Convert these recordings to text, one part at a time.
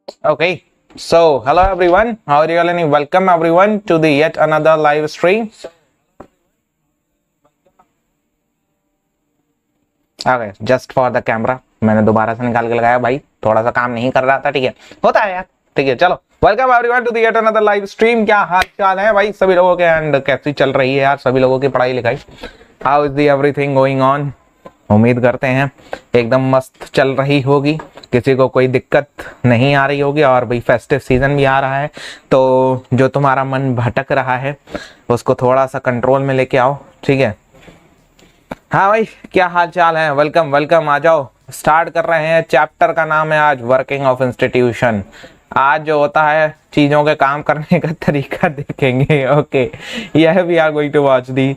Okay, so hello everyone. How are you all? And welcome everyone to the yet another live stream. Okay, just for the camera. मैंने दोबारा से निकाल के लगाया भाई, थोड़ा सा काम नहीं कर रहा था, ठीक है, होता है यार, ठीक है। चलो, welcome everyone to the yet another live stream. क्या हाल चाल है भाई सभी लोगों के, एंड कैसी चल रही है यार सभी लोगों की पढ़ाई लिखाई? How is the everything going on? उम्मीद करते हैं एकदम मस्त चल रही होगी, किसी को कोई दिक्कत नहीं आ रही होगी। और भाई फेस्टिव सीजन भी आ रहा है, तो जो तुम्हारा मन भटक रहा है उसको थोड़ा सा कंट्रोल में लेके आओ, ठीक है। हाँ भाई, क्या हाल चाल है? वेलकम वेलकम, आ जाओ। स्टार्ट कर रहे हैं। चैप्टर का नाम है आज वर्किंग ऑफ इंस्टीट्यूशन। आज जो होता है चीजों के काम करने का तरीका देखेंगे। ओके, यह we are going to watch the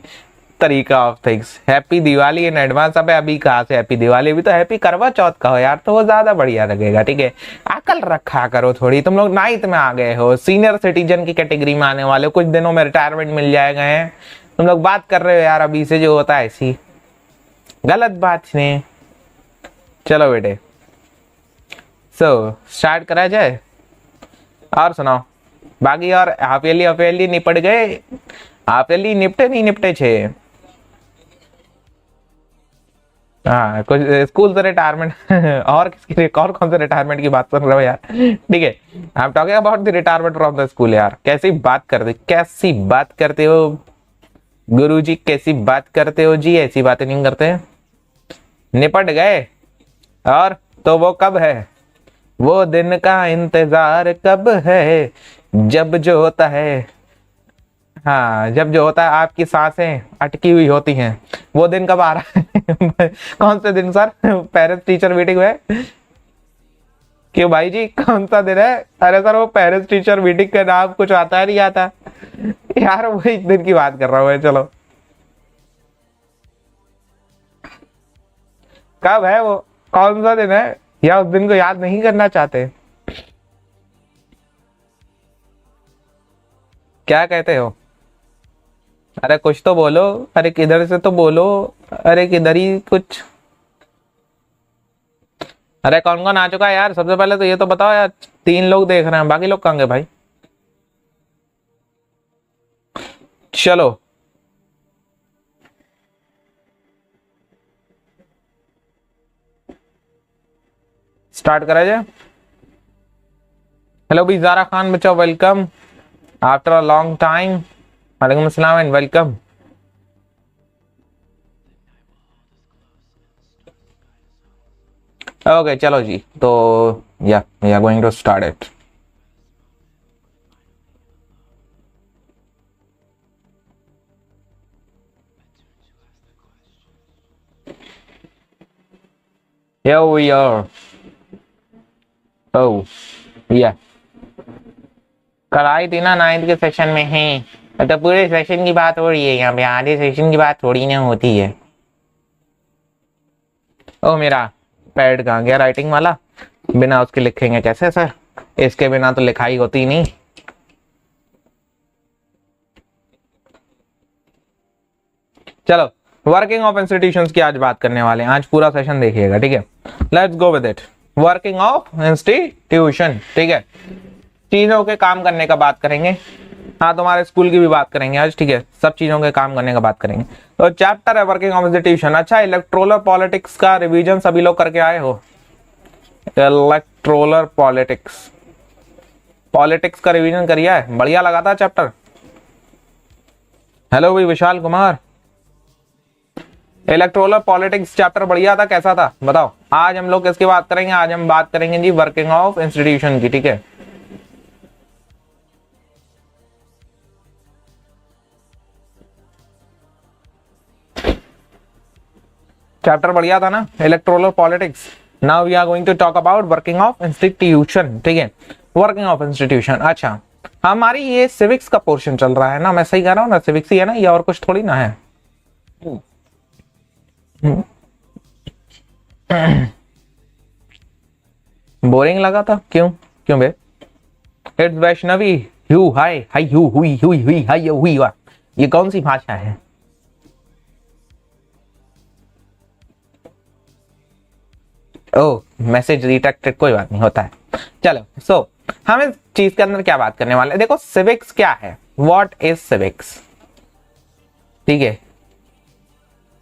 तरीका of things. Happy Diwali in advance. अब अभी कहाँ से हैप्पी दिवाली, अभी तो हैप्पी करवा चौथ का हो यार, तो वो ज्यादा बढ़िया लगेगा, ठीक है। अकल रखा करो थोड़ी, तुम लोग नाइन्थ में आ गए हो, सीनियर सिटीजन की कैटेगरी में आने वाले हो, कुछ दिनों में रिटायरमेंट मिल जाएगा है, तुम लोग बात कर रहे हो यार अभी से जो होता है ऐसी गलत बात नहीं। चलो बेटे, स्टार्ट करा जाए और सुनाओ बाकी। और हाफियली निपट गए? हाफियली निपटे नहीं निपटे छे? हाँ, कुछ स्कूल से रिटायरमेंट और किसकी, और कौन से रिटायरमेंट की बात कर रहे हो यार, ठीक है। I am talking about the retirement from the school. यार कैसी बात करते हो गुरुजी, कैसी बात करते हो जी? ऐसी बातें नहीं करते। निपट गए? और तो वो कब है? वो दिन का इंतजार कब है जब जो होता है, हाँ, जब जो होता है आपकी सांसें अटकी हुई होती हैं, वो दिन कब आ रहा है? कौन से दिन सर? पेरेंट्स टीचर मीटिंग है? क्यों भाई जी, कौन सा दिन है? अरे सर, वो पेरेंट्स टीचर मीटिंग का नाम कुछ आता है नहीं आता यार, वही दिन की बात कर रहा हूँ। चलो, कब है वो, कौन सा दिन है, या उस दिन को याद नहीं करना चाहते? क्या कहते हो? अरे कुछ तो बोलो, अरे किधर से तो बोलो, अरे किधर ही कुछ। अरे कौन कौन आ चुका है यार? सबसे पहले तो ये तो बताओ यार, 3 लोग देख रहे हैं, बाकी लोग कहाँ गए भाई? चलो, स्टार्ट करा जाए। हेलो भी ज़ारा खान बच्चों, welcome after a long time. वालेकुम अस्सलाम एंड वेलकम। ओके चलो जी, तो या we are going to start it. Here we are. Oh, yeah. कल आई थी ना 9th के सेशन में है, तो पूरे सेशन की बात हो रही है यहाँ पे, आधे सेशन की बात थोड़ी ना होती है। ओ मेरा पैड कहाँ गया राइटिंग वाला? बिना उसके लिखेंगे कैसे सर? इसके बिना तो लिखाई होती नहीं। चलो, वर्किंग ऑफ इंस्टीट्यूशंस की आज बात करने वाले हैं, आज पूरा सेशन देखिएगा, ठीक है। Let's go with it. Working of institution, ठीक है, चीजों के काम करने का बात करेंगे। हाँ, तुम्हारे स्कूल की भी बात करेंगे आज, ठीक है, सब चीजों के काम करने का बात करेंगे। तो चैप्टर है वर्किंग ऑफ इंस्टीट्यूशन। अच्छा, इलेक्ट्रोलर पॉलिटिक्स का रिवीजन सभी लोग करके आए हो? इलेक्ट्रोलर पॉलिटिक्स, पॉलिटिक्स का रिवीजन करिए है, बढ़िया लगा था चैप्टर। हेलो भाई Vishal Kumar, electoral politics chapter बढ़िया था, कैसा था बताओ? आज हम लोग किसकी बात करेंगे? आज हम बात करेंगे जी वर्किंग ऑफ इंस्टीट्यूशन की, ठीक है। चैप्टर बढ़िया था ना, electoral politics. Now we are going to talk about working of institution, ठीक है, वर्किंग ऑफ इंस्टीट्यूशन। अच्छा, हमारी ये सिविक्स का पोर्शन चल रहा है ना, मैं सही कह रहा हूँ ना? सिविक्स ही है ना, ये और कुछ थोड़ी ना है। बोरिंग लगा था? क्यों क्यों बे? It's Vaishnavi, you hi hi you हुई हुई हुई हाय हुई वा, ये कौन सी भाषा है? ओ मैसेज रिटेक्टेड, कोई बात नहीं, होता है। चलो सो हम इस चीज के अंदर क्या बात करने वाले हैं, देखो सिविक्स क्या है, व्हाट इज सिविक्स, ठीक है।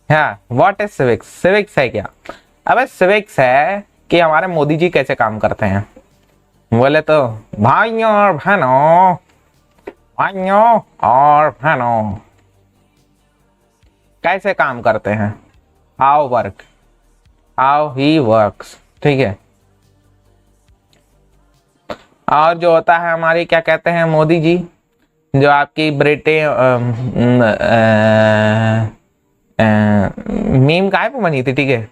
हाँ व्हाट इज सिविक्स, सिविक्स है क्या, अब सिविक्स है कि हमारे मोदी जी कैसे काम करते हैं। बोले तो भाइयों और बहनों, भाइयों और बहनों, कैसे काम करते हैं, how work, how he works, ठीक है। और जो होता है हमारी क्या कहते हैं मोदी जी, जो आपकी मीम काहे पे बनी थी, ठीक है।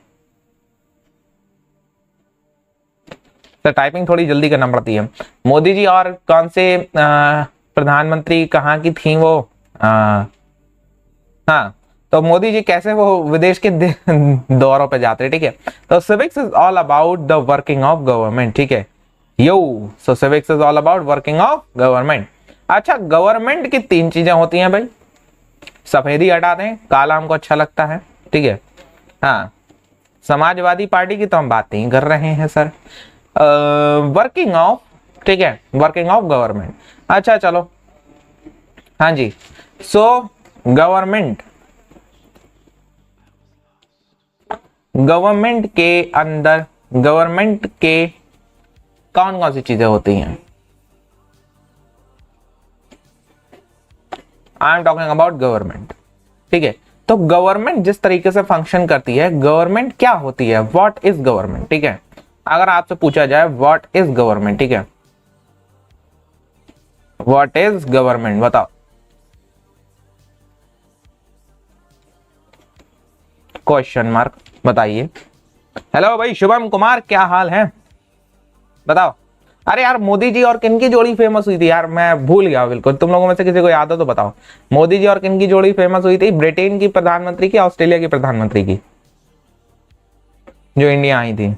तो टाइपिंग थोड़ी जल्दी करना पड़ती है। मोदी जी और कौन से प्रधानमंत्री कहाँ की थी वो, हाँ तो मोदी जी कैसे वो विदेश के दौरों पे जाते हैं, ठीक है। तो civics is all about the working of government, ठीक है। Yo so civics is all about working of government. अच्छा गवर्नमेंट की 3 चीजें होती हैं भाई, सफेदी हटा दें, काला हमको अच्छा लगता है, ठीक है। हाँ समाजवादी पार्टी की तो हम बात नहीं कर रहे हैं सर, वर्किंग ऑफ, ठीक है, वर्किंग ऑफ गवर्नमेंट। अच्छा चलो हाँ जी, सो गवर्नमेंट, गवर्नमेंट के अंदर, गवर्नमेंट के कौन कौन सी चीजें होती हैं, I am talking about government, ठीक है। तो गवर्नमेंट जिस तरीके से फंक्शन करती है, गवर्नमेंट क्या होती है, व्हाट इज गवर्नमेंट, ठीक है। अगर आपसे पूछा जाए व्हाट इज गवर्नमेंट, ठीक है, व्हाट इज गवर्नमेंट बताओ, क्वेश्चन मार्क, बताइए। हेलो भाई शुभम कुमार, क्या हाल है बताओ। अरे यार मोदी जी और किन की जोड़ी फेमस हुई थी यार, मैं भूल गया बिल्कुल, तुम लोगों में से किसी को याद हो तो बताओ। मोदी जी और किन की जोड़ी फेमस हुई थी, ब्रिटेन की प्रधानमंत्री की, ऑस्ट्रेलिया की प्रधानमंत्री की, जो इंडिया आई थी।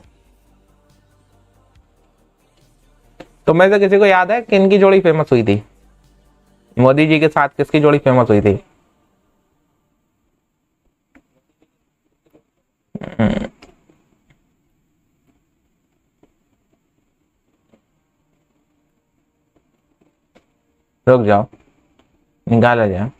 तुम में से किसी को याद है किन की जोड़ी फेमस हुई थी, मोदी जी के साथ किसकी जोड़ी फेमस हुई थी। रुक जाओ निकाला जाए।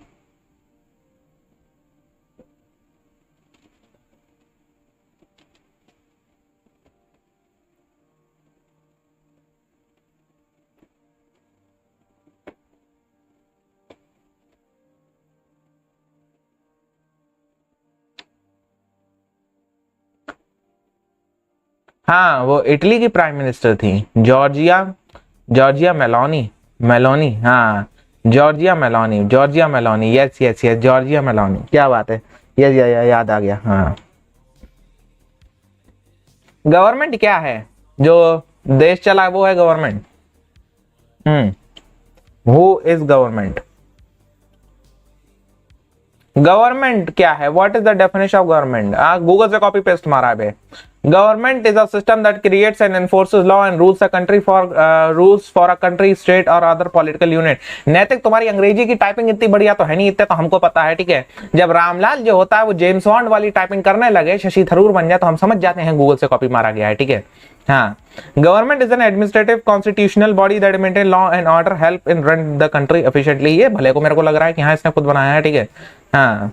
हाँ वो इटली की प्राइम मिनिस्टर थी, जॉर्जिया, जॉर्जिया मेलोनी, मेलोनी, हाँ Giorgia Meloni, Giorgia Meloni, yes yes yes Giorgia Meloni, क्या बात है, यस याद आ गया। हाँ गवर्नमेंट क्या है, जो देश चला वो है government. Who is government, government क्या है, what is the definition of government, Google से कॉपी पेस्ट मारा है। Government is a system that creates and एनफोर्सेस law and rules a country for rules for a country, state और other political unit. नैतिक तुम्हारी अंग्रेजी की टाइपिंग इतनी बढ़िया तो है नहीं, इतने तो हमको पता है, ठीक है। जब रामलाल जो होता है वो जेम्स बॉन्ड वाली टाइपिंग करने लगे, शशि थरूर बन जाए, तो हम समझ जाते हैं गूगल से कॉपी मारा गया है, ठीक है। हाँ government is an administrative constitutional body that maintain law and order, help in run the country efficiently. ये भले को मेरे को लग रहा है कि हाँ इसने खुद बनाया है, ठीक है। हाँ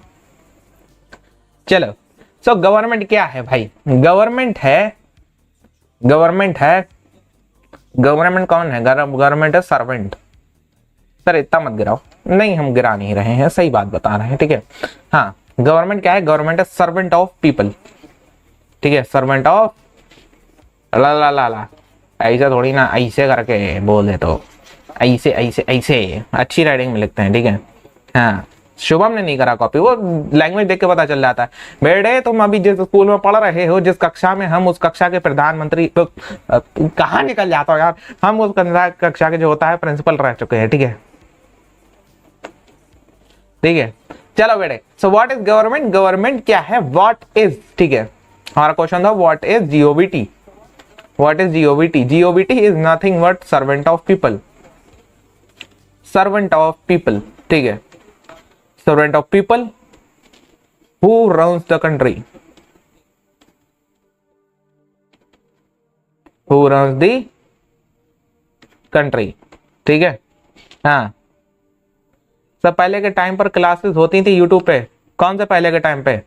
चलो सो गवर्नमेंट क्या है भाई, गवर्नमेंट है, गवर्नमेंट है, गवर्नमेंट कौन है, गवर्नमेंट है सर्वेंट। सर इतना मत गिराओ, नहीं हम गिरा नहीं रहे हैं, सही बात बता रहे हैं, ठीक है। हाँ गवर्नमेंट क्या है, गवर्नमेंट है सर्वेंट ऑफ पीपल, ठीक है, सर्वेंट ऑफ, ला ला ला ला ऐसा थोड़ी ना, ऐसे करके बोले तो ऐसे ऐसे ऐसे अच्छी राइटिंग में लिखते हैं, ठीक है। हाँ शुभम ने नहीं करा कॉपी, वो लैंग्वेज देख के पता चल जाता है। बेटे तुम अभी जिस स्कूल में पढ़ रहे हो, जिस कक्षा में, हम उस कक्षा के प्रधानमंत्री, तो कहाँ निकल जाता हो यार, हम उस कक्षा के जो होता है प्रिंसिपल रह चुके हैं, ठीक है, ठीक है। चलो बेटे so what is government, government क्या है, व्हाट इज, ठीक है। हमारा क्वेश्चन था what is GOVT, what is GOVT, GOVT is nothing but servant of people, servant of people, ठीक है, servant of people who runs the country, who runs the country, ठीक है। हाँ, सब पहले के टाइम पर क्लासेस होती थी यूट्यूब पे। कौन से पहले के टाइम पे?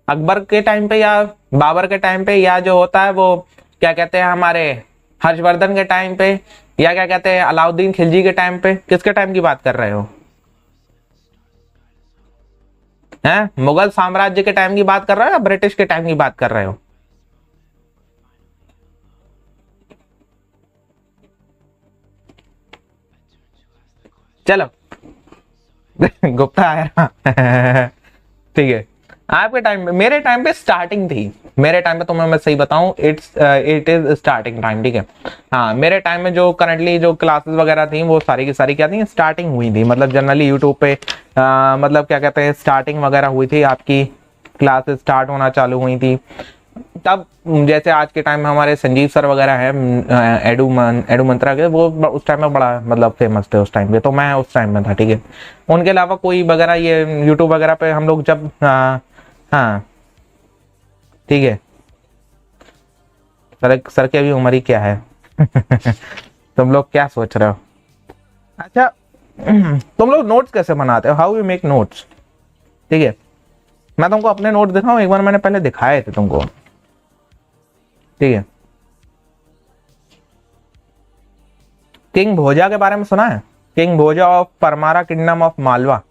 अकबर के टाइम पे या बाबर के टाइम पे, या जो होता है वो क्या कहते हैं हमारे हर्षवर्धन के टाइम पे, या क्या कहते हैं अलाउद्दीन खिलजी के टाइम पे? किसके टाइम की बात कर रहे हो? हैं? मुगल साम्राज्य के टाइम की बात कर रहे हो या ब्रिटिश के टाइम की बात कर रहे हो? चलो गुप्ता आया ठीक है। आपके टाइम पे, मेरे टाइम पे स्टार्टिंग थी। मेरे टाइम पे तुम्हें मैं सही बताऊं, इट इज स्टार्टिंग टाइम, ठीक है। हाँ, मेरे टाइम में जो करंटली जो क्लासेस वगैरह थी वो सारी की सारी क्या थी, स्टार्टिंग हुई थी। मतलब जनरली यूट्यूब पे मतलब क्या कहते हैं स्टार्टिंग वगैरह हुई थी, आपकी क्लासेस स्टार्ट होना चालू हुई थी तब। जैसे आज के टाइम में हमारे संजीव सर वगैरह है एडू मंत्रा के, वो उस टाइम में बड़ा मतलब फेमस थे उस टाइम पे, तो मैं उस टाइम में था, ठीक है। उनके अलावा कोई वगैरह ये यूट्यूब वगैरह पे हम लोग जब हाँ ठीक है। सर की अभी उम्र ही क्या है तुम लोग क्या सोच रहे हो? अच्छा तुम लोग नोट्स कैसे बनाते हो? How you make notes? ठीक है, मैं तुमको अपने नोट्स दिखाऊं? एक बार मैंने पहले दिखाए थे तुमको, ठीक है। किंग भोजा के बारे में सुना है? King Bhoja of Parmara kingdom of Malwa.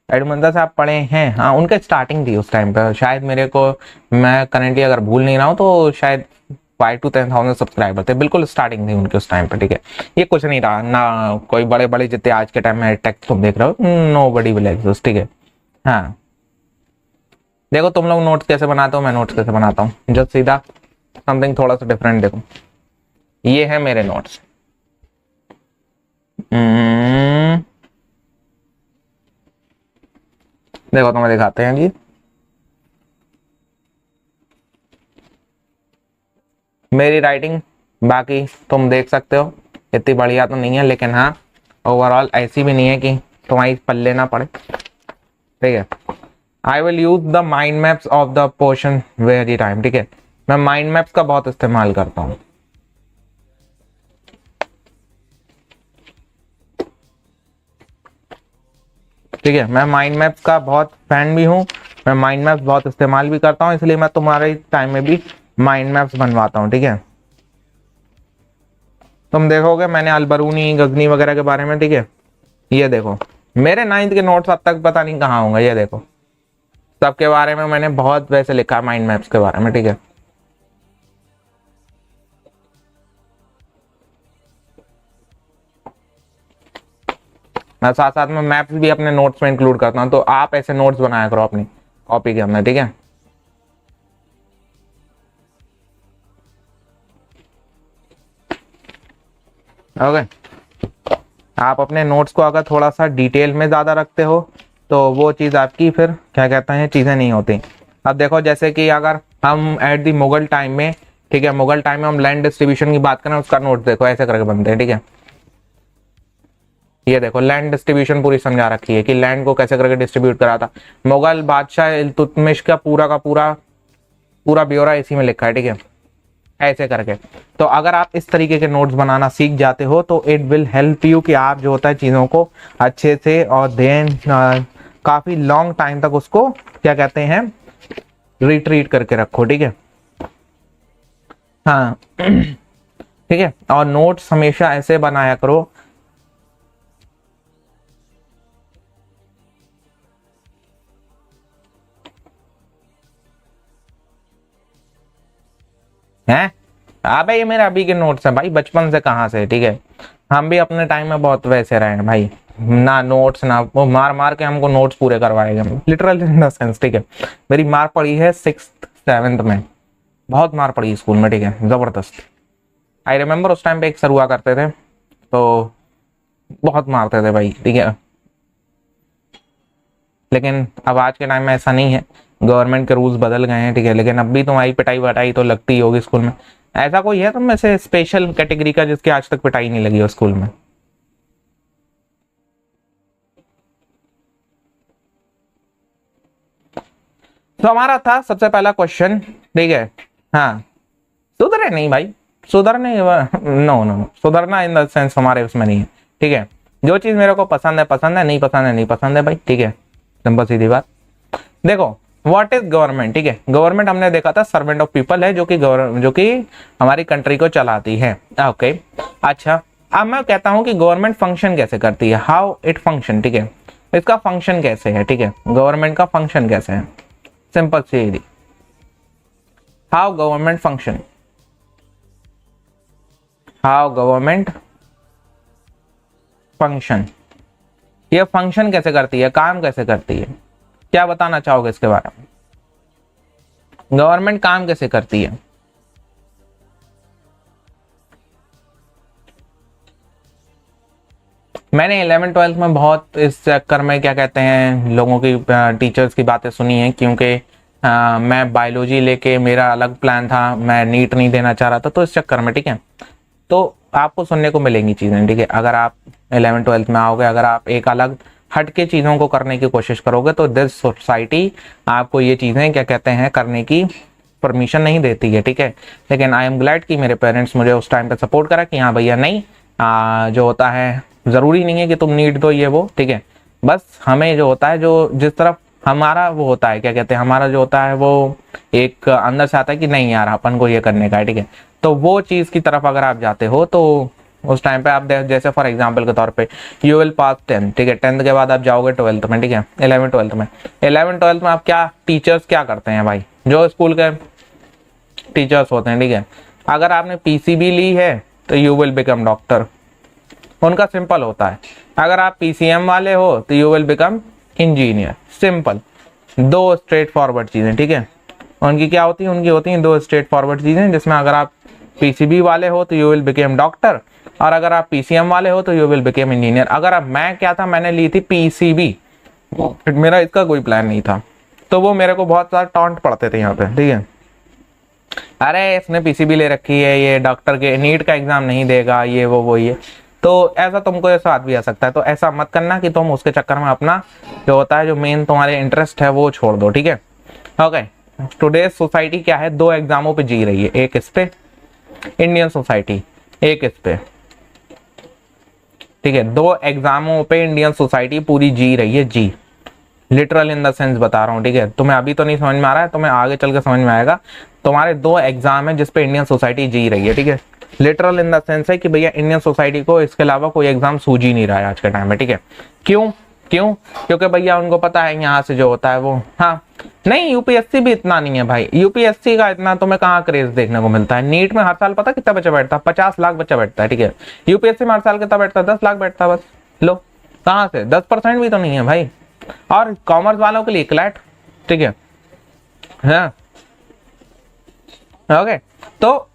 एडमंदा साहब पढ़े हैं? हाँ, उनका स्टार्टिंग थी उस टाइम पे शायद, मेरे को मैं करेंटली अगर भूल नहीं रहा हूँ तो शायद 5 to 10,000 सब्सक्राइबर थे, बिल्कुल स्टार्टिंग थी उनके उस टाइम पे, ठीक है। ये कुछ नहीं रहा ना, कोई बड़े बड़े जितने आज के टाइम में टेक तुम देख रहे हो, नो बडी विल एग्जिस्ट, ठीक है। हाँ, देखो तुम लोग नोट्स कैसे बनाते हो, मैं नोट्स कैसे बनाता हूँ, जब सीधा समथिंग थोड़ा सा डिफरेंट। देखो ये है मेरे नोट्स, देखो तुम्हें दिखाते हैं जी। मेरी राइटिंग बाकी तुम देख सकते हो, इतनी बढ़िया तो नहीं है, लेकिन हाँ ओवरऑल ऐसी भी नहीं है कि तुम्हारी पल्ले ना पड़े, ठीक है। I will use the mind maps of the portion very time, ठीक है। मैं माइंड मैप्स का बहुत इस्तेमाल करता हूँ, ठीक है। मैं माइंड मैप्स का बहुत फैन भी हूँ, मैं माइंड मैप्स बहुत इस्तेमाल भी करता हूँ, इसलिए मैं तुम्हारे टाइम में भी माइंड मैप्स बनवाता हूँ, ठीक है। तुम देखोगे मैंने अलबरूनी गजनी वगैरह के बारे में, ठीक है। ये देखो मेरे 9th के नोट्स अब तक पता नहीं कहाँ होंगे, ये देखो सबके बारे में मैंने बहुत वैसे लिखा है माइंड मैप्स के बारे में, ठीक है। मैं साथ साथ में मैप्स भी अपने नोट्स में इंक्लूड करता हूँ, तो आप ऐसे नोट्स बनाया करो अपनी कॉपी के अंदर, ठीक है। ओके, आप अपने नोट्स को अगर थोड़ा सा डिटेल में ज़्यादा रखते हो तो वो चीज़ आपकी फिर क्या कहते हैं चीज़ें नहीं होती। अब देखो जैसे कि अगर हम एट दी मुगल टाइम में, ठीक है, मुगल टाइम में हम लैंड डिस्ट्रीब्यूशन की बात करें, उसका नोट देखो ऐसे करके बनते हैं, ठीक है। ये देखो लैंड डिस्ट्रीब्यूशन पूरी समझा रखी है कि लैंड को कैसे करके डिस्ट्रीब्यूट करा था मुगल बादशाह इल्तुतमिश का पूरा पूरा ब्यौरा इसी में लिखा है, ठीक है, ऐसे करके। तो अगर आप इस तरीके के नोट्स बनाना सीख जाते हो तो इट विल हेल्प यू कि आप जो होता है चीज़ों को अच्छे से और देन काफ़ी लॉन्ग टाइम तक उसको क्या कहते हैं रिट्रीट करके रखो, ठीक है। हाँ ठीक है, और नोट्स हमेशा ऐसे बनाया करो। हैं? अबे ये मेरे अभी के नोट्स हैं भाई, बचपन से कहाँ से, ठीक है। हम भी अपने टाइम में बहुत वैसे रहे हैं भाई, ना नोट्स ना वो मार मार के हमको नोट्स पूरे करवाए गए, लिटरल इन द सेंस, ठीक है। मेरी मार पड़ी है 6th 7th में, बहुत मार पड़ी स्कूल में, ठीक है, जबरदस्त। आई रिमेम्बर उस टाइम पे एक सर हुआ करते थे तो बहुत मारते थे भाई, ठीक है। लेकिन अब आज के टाइम में ऐसा नहीं है, गवर्नमेंट के रूल्स बदल गए हैं, ठीक है। लेकिन अब भी तुम्हारी पिटाई वटाई तो लगती होगी स्कूल में। ऐसा कोई है तुम में से स्पेशल कैटेगरी का जिसकी आज तक पिटाई नहीं लगी हो स्कूल में? तो हमारा था सबसे पहला क्वेश्चन, ठीक है। हाँ, सुधरे नहीं भाई, सुधरने, नो नो नो, सुधरना इन द सेंस हमारे उसमें नहीं है, ठीक है। जो चीज मेरे को पसंद है पसंद है, नहीं पसंद है नहीं पसंद है भाई, ठीक है, सिंपल सीधी बात। देखो व्हाट इज गवर्नमेंट, ठीक है। गवर्नमेंट हमने देखा था सर्वेंट ऑफ पीपल है, जो कि हमारी कंट्री को चलाती है, ओके। अच्छा, अब मैं कहता हूं कि गवर्नमेंट फंक्शन कैसे करती है, हाउ इट फंक्शन, ठीक है। इसका फंक्शन कैसे है, ठीक है, गवर्नमेंट का फंक्शन कैसे है, simple Sidhi, how government function, how government function, ये फंक्शन कैसे करती है, काम कैसे करती है, क्या बताना चाहोगे इसके बारे में, गवर्नमेंट काम कैसे करती है। मैंने 11th-12th में बहुत इस चक्कर में क्या कहते हैं लोगों की, टीचर्स की बातें सुनी है, क्योंकि मैं बायोलॉजी लेके मेरा अलग प्लान था, मैं नीट नहीं देना चाह रहा था, तो इस चक्कर में, ठीक है। तो आपको सुनने को मिलेंगी चीज़ें, ठीक है, अगर आप 11th-12th में आओगे, अगर आप एक अलग हट के चीज़ों को करने की कोशिश करोगे, तो दिस सोसाइटी आपको ये चीज़ें क्या कहते हैं करने की परमिशन नहीं देती है, ठीक है। लेकिन आई एम ग्लैड कि मेरे पेरेंट्स मुझे उस टाइम पे सपोर्ट करा कि हाँ भैया नहीं, जो होता है ज़रूरी नहीं है कि तुम नीट दो ये वो, ठीक है। बस हमें जो होता है, जो जिस तरफ हमारा वो होता है क्या कहते हैं, हमारा जो होता है वो एक अंदर से आता है कि नहीं यार अपन को ये करने का है, ठीक है। तो वो चीज़ की तरफ अगर आप जाते हो तो उस टाइम पे आप जैसे फॉर एग्जांपल के तौर पे यू विल पास 10th, ठीक है। 10th के बाद आप जाओगे 12th में, ठीक है, 11th-12th में। 11th-12th में आप क्या, टीचर्स क्या करते हैं भाई, जो स्कूल के टीचर्स होते हैं, ठीक है। अगर आपने पीसीबी ली है तो यू विल बिकम डॉक्टर, उनका सिंपल होता है। अगर आप पीसीएम वाले हो तो you will become engineer, simple, दो स्ट्रेट फॉरवर्ड चीजें, ठीक है। उनकी क्या होती है, उनकी होती हैं दो स्ट्रेट फॉरवर्ड चीजें, जिसमें अगर आप पीसीबी वाले हो तो यू विल बिकेम डॉक्टर, और अगर आप पीसीएम वाले हो तो यू विल बिकेम इंजीनियर। अगर आप, मैं क्या था, मैंने ली थी पीसीबी, मेरा इसका कोई प्लान नहीं था, तो वो मेरे को बहुत सारा टॉन्ट पड़ते थे यहाँ पे, ठीक है। अरे इसने पीसीबी ले रखी है, ये डॉक्टर के नीट का एग्जाम नहीं देगा, ये वो ये, तो ऐसा तुमको ऐसा भी आ सकता है। तो ऐसा मत करना कि तुम उसके चक्कर में अपना जो होता है, जो मेन तुम्हारे इंटरेस्ट है वो छोड़ दो, ठीक है। ओके, टुडे सोसाइटी क्या है, दो एग्जामों पे जी रही है, एक इस पे इंडियन सोसाइटी, एक इस पे, ठीक है। दो एग्जामों पे इंडियन सोसाइटी पूरी जी रही है, जी लिटरल इन द सेंस बता रहा हूँ, ठीक है। तुम्हें अभी तो नहीं समझ में आ रहा है, तुम्हें आगे चल के समझ में आएगा। तुम्हारे दो एग्जाम है जिसपे इंडियन सोसाइटी जी रही है, ठीक है। लिटरल इन द सेंस है कि भैया इंडियन सोसाइटी को इसके अलावा कोई एग्जाम सूझ ही नहीं रहा है आज के टाइम में, ठीक है। क्यों क्यों, क्योंकि भैया उनको पता है यहाँ से जो होता है वो, हाँ नहीं, यूपीएससी भी इतना नहीं है भाई, यूपीएससी का इतना तुम्हें कहाँ क्रेज देखने को मिलता है। नीट में हर साल पता कितना बच्चा बैठता है, 50 लाख बच्चा बैठता है, ठीक है। यूपीएससी में हर साल कितना बैठता है, 10 लाख बैठता है बस। लो कहाँ से, 10% भी तो नहीं है भाई। और कॉमर्स वालों के लिए 1 लाख, ठीक है, हाँ ओके। तो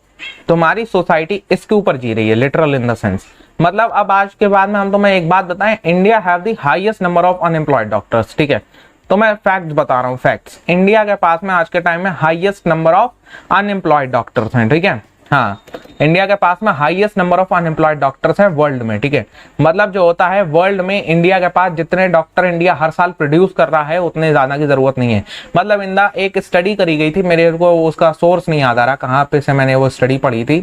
तुम्हारी सोसाइटी इसके ऊपर जी रही है, लिटरल इन द सेंस। मतलब अब आज के बाद में हम तुम्हें एक बात बताएं, India have the highest number of unemployed doctors, ठीक है। तो मैं फैक्ट्स बता रहा हूँ, फैक्ट्स। इंडिया के पास में आज के टाइम में highest number of unemployed doctors हैं, ठीक है। हाँ, इंडिया के पास में highest number of unemployed doctors हैं वर्ल्ड में, ठीक है। मतलब जो होता है वर्ल्ड में इंडिया के पास जितने डॉक्टर इंडिया हर साल प्रोड्यूस कर रहा है उतने ज्यादा की जरूरत नहीं है। मतलब इंदा एक स्टडी करी गई थी, मेरे को उसका सोर्स नहीं याद आ रहा कहाँ पे से मैंने वो स्टडी पढ़ी थी।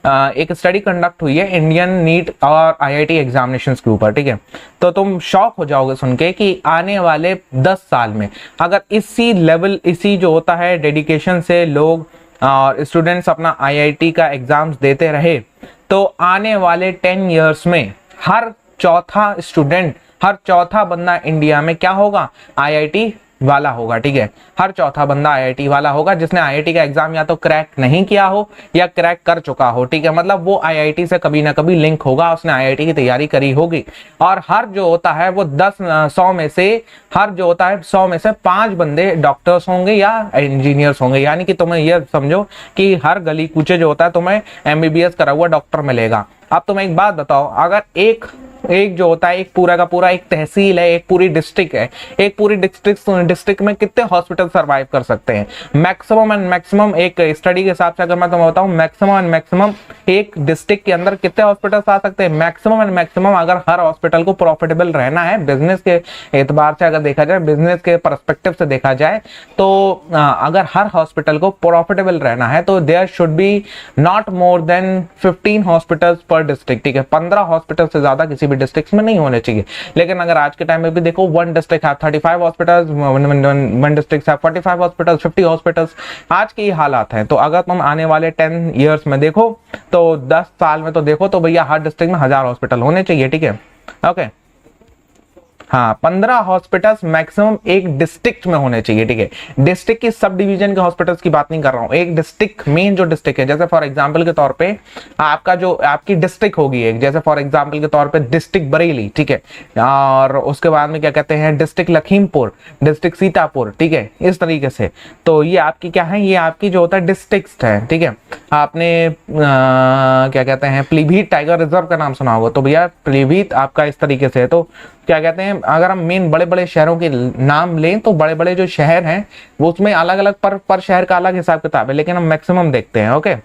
एक स्टडी कंडक्ट हुई है इंडियन नीट और आईआईटी एग्जामिनेशंस के ऊपर, ठीक है। तो तुम शॉक हो जाओगे सुन के कि आने वाले 10 साल में अगर इसी लेवल, इसी जो होता है डेडिकेशन से लोग और स्टूडेंट्स अपना आईआईटी का एग्जाम्स देते रहे, तो आने वाले 10 इयर्स में हर चौथा स्टूडेंट, हर चौथा बंदा इंडिया में क्या होगा, आईआईटी वाला होगा, ठीक है। हर चौथा बंदा आईआईटी वाला होगा जिसने आईआईटी का एग्जाम या तो क्रैक नहीं किया हो या क्रैक कर चुका हो, ठीक है। मतलब वो आईआईटी से कभी ना कभी लिंक होगा, उसने आईआईटी की तैयारी करी होगी। और हर जो होता है वो 100 में से, हर जो होता है 100 में से 5 बंदे डॉक्टर्स होंगे या इंजीनियर्स होंगे। यानी कि तुम्हें यह समझो कि हर गली कूचे जो होता है तुम्हें एमबीबीएस करा हुआ डॉक्टर मिलेगा। अब तुम्हें एक बात बताओ, अगर एक एक जो होता है एक पूरा का पूरा एक तहसील है, एक पूरी डिस्ट्रिक्ट है, एक पूरी डिस्ट्रिक्ट में कितने हॉस्पिटल सर्वाइव कर सकते हैं? मैक्सिमम एंड मैक्सिमम एक स्टडी के हिसाब से अगर मैं तुम्हें बताऊं, मैक्सिमम एंड मैक्सिमम एक डिस्ट्रिक्ट के अंदर कितने हॉस्पिटल्स आ सकते हैं? मैक्सिमम एंड मैक्सिमम अगर हर हॉस्पिटल को प्रॉफिटेबल रहना है बिजनेस के एतबार से, अगर देखा जाए बिजनेस के पर्सपेक्टिव से देखा जाए, तो अगर हर हॉस्पिटल को प्रॉफिटेबल रहना है तो there should be not more than 15 hospitals पर डिस्ट्रिक्ट, ठीक है? 15 हॉस्पिटल से ज्यादा किसी भी डिस्ट्रिक्ट में नहीं होने चाहिए। लेकिन अगर आज के टाइम में भी देखो, वन डिस्ट्रिक्ट है 35 हॉस्पिटल्स, वन डिस्ट्रिक्ट है 45 हॉस्पिटल्स, 50 हॉस्पिटल्स, आज के ये हालात हैं। तो अगर तुम आने वाले 10 ईयर्स में देखो, तो 10 साल में तो देखो, तो भैया हर डिस्ट्रिक्ट में 1000 हॉस्पिटल होने चाहिए, ठीक है? ओके, हाँ, 15 हॉस्पिटल्स मैक्सिमम एक डिस्ट्रिक्ट में होने चाहिए, ठीक है? डिस्ट्रिक्ट की सब डिवीजन के हॉस्पिटल्स की बात नहीं कर रहा हूं, एक डिस्ट्रिक्ट, मेन जो डिस्ट्रिक्ट है, जैसे फॉर एग्जांपल के तौर पे आपका जो आपकी डिस्ट्रिक्ट होगी एक, जैसे फॉर एग्जांपल के तौर पे डिस्ट्रिक्ट बरेली, ठीक है? और उसके बाद में क्या कहते हैं, डिस्ट्रिक्ट लखीमपुर, डिस्ट्रिक्ट सीतापुर, ठीक है? इस तरीके से। तो ये आपकी क्या है, ये आपकी जो होता है डिस्ट्रिक्ट है, ठीक है? आपने क्या कहते हैं, पीलीभीत टाइगर रिजर्व का नाम सुना होगा, तो भैया पीलीभीत आपका इस तरीके से है। तो क्या कहते हैं, अगर हम मेन बड़े बड़े शहरों के नाम लें, तो बड़े बड़े जो शहर हैं वो उसमें अलग अलग पर शहर का अलग हिसाब किताब है, लेकिन हम मैक्सिमम देखते हैं। ओके,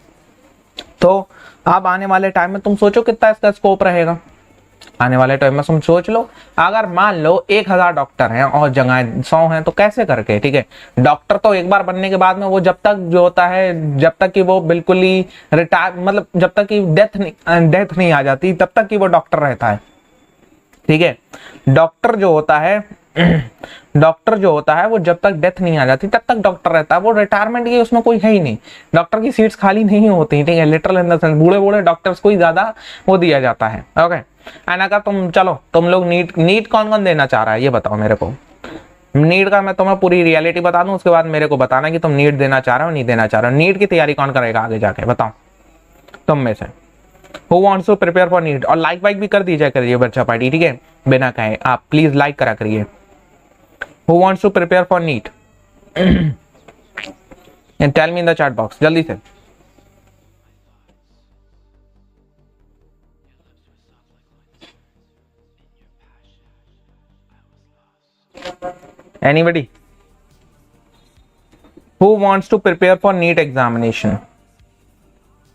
तो अब आने वाले टाइम में तुम सोचो कितना इसका स्कोप रहेगा। आने वाले टाइम में तुम सोच लो, अगर मान लो 1000 डॉक्टर हैं और जगह 100 हैं, तो कैसे करके, ठीक है? डॉक्टर तो एक बार बनने के बाद में वो जब तक जो होता है, जब तक कि वो बिल्कुल ही रिटायर, मतलब जब तक कि डेथ नहीं आ जाती, तब तक कि वो डॉक्टर रहता है, ठीक है? डॉक्टर जो होता है डॉक्टर जो होता है वो जब तक डेथ नहीं आ जाती तब तक डॉक्टर रहता है, वो रिटायरमेंट की उसमें कोई है ही नहीं। डॉक्टर की सीट्स खाली नहीं होती, ठीक है? लिटरल इन द सेंस बूढ़े बूढ़े डॉक्टर्स को ही ज्यादा वो दिया जाता है। ओके, एंड अगर तुम लोग नीट कौन कौन देना चाह रहा है ये बताओ मेरे को। नीट का मैं तुम्हें पूरी रियलिटी बता दूं, उसके बाद मेरे को बताना कि तुम नीट देना चाह रहे हो नहीं देना चाह रहे हो। नीट की तैयारी कौन करेगा आगे जाके, बताओ तुम में से। Who wants to prepare for NEET? और लाइक वाइक भी कर दीजिए करिए बच्चा पार्टी, ठीक है? बिना कहे आप प्लीज लाइक करा करिए। Who wants to prepare for NEET? And tell me in the chat box, जल्दी से। Anybody? Who wants to prepare for NEET examination?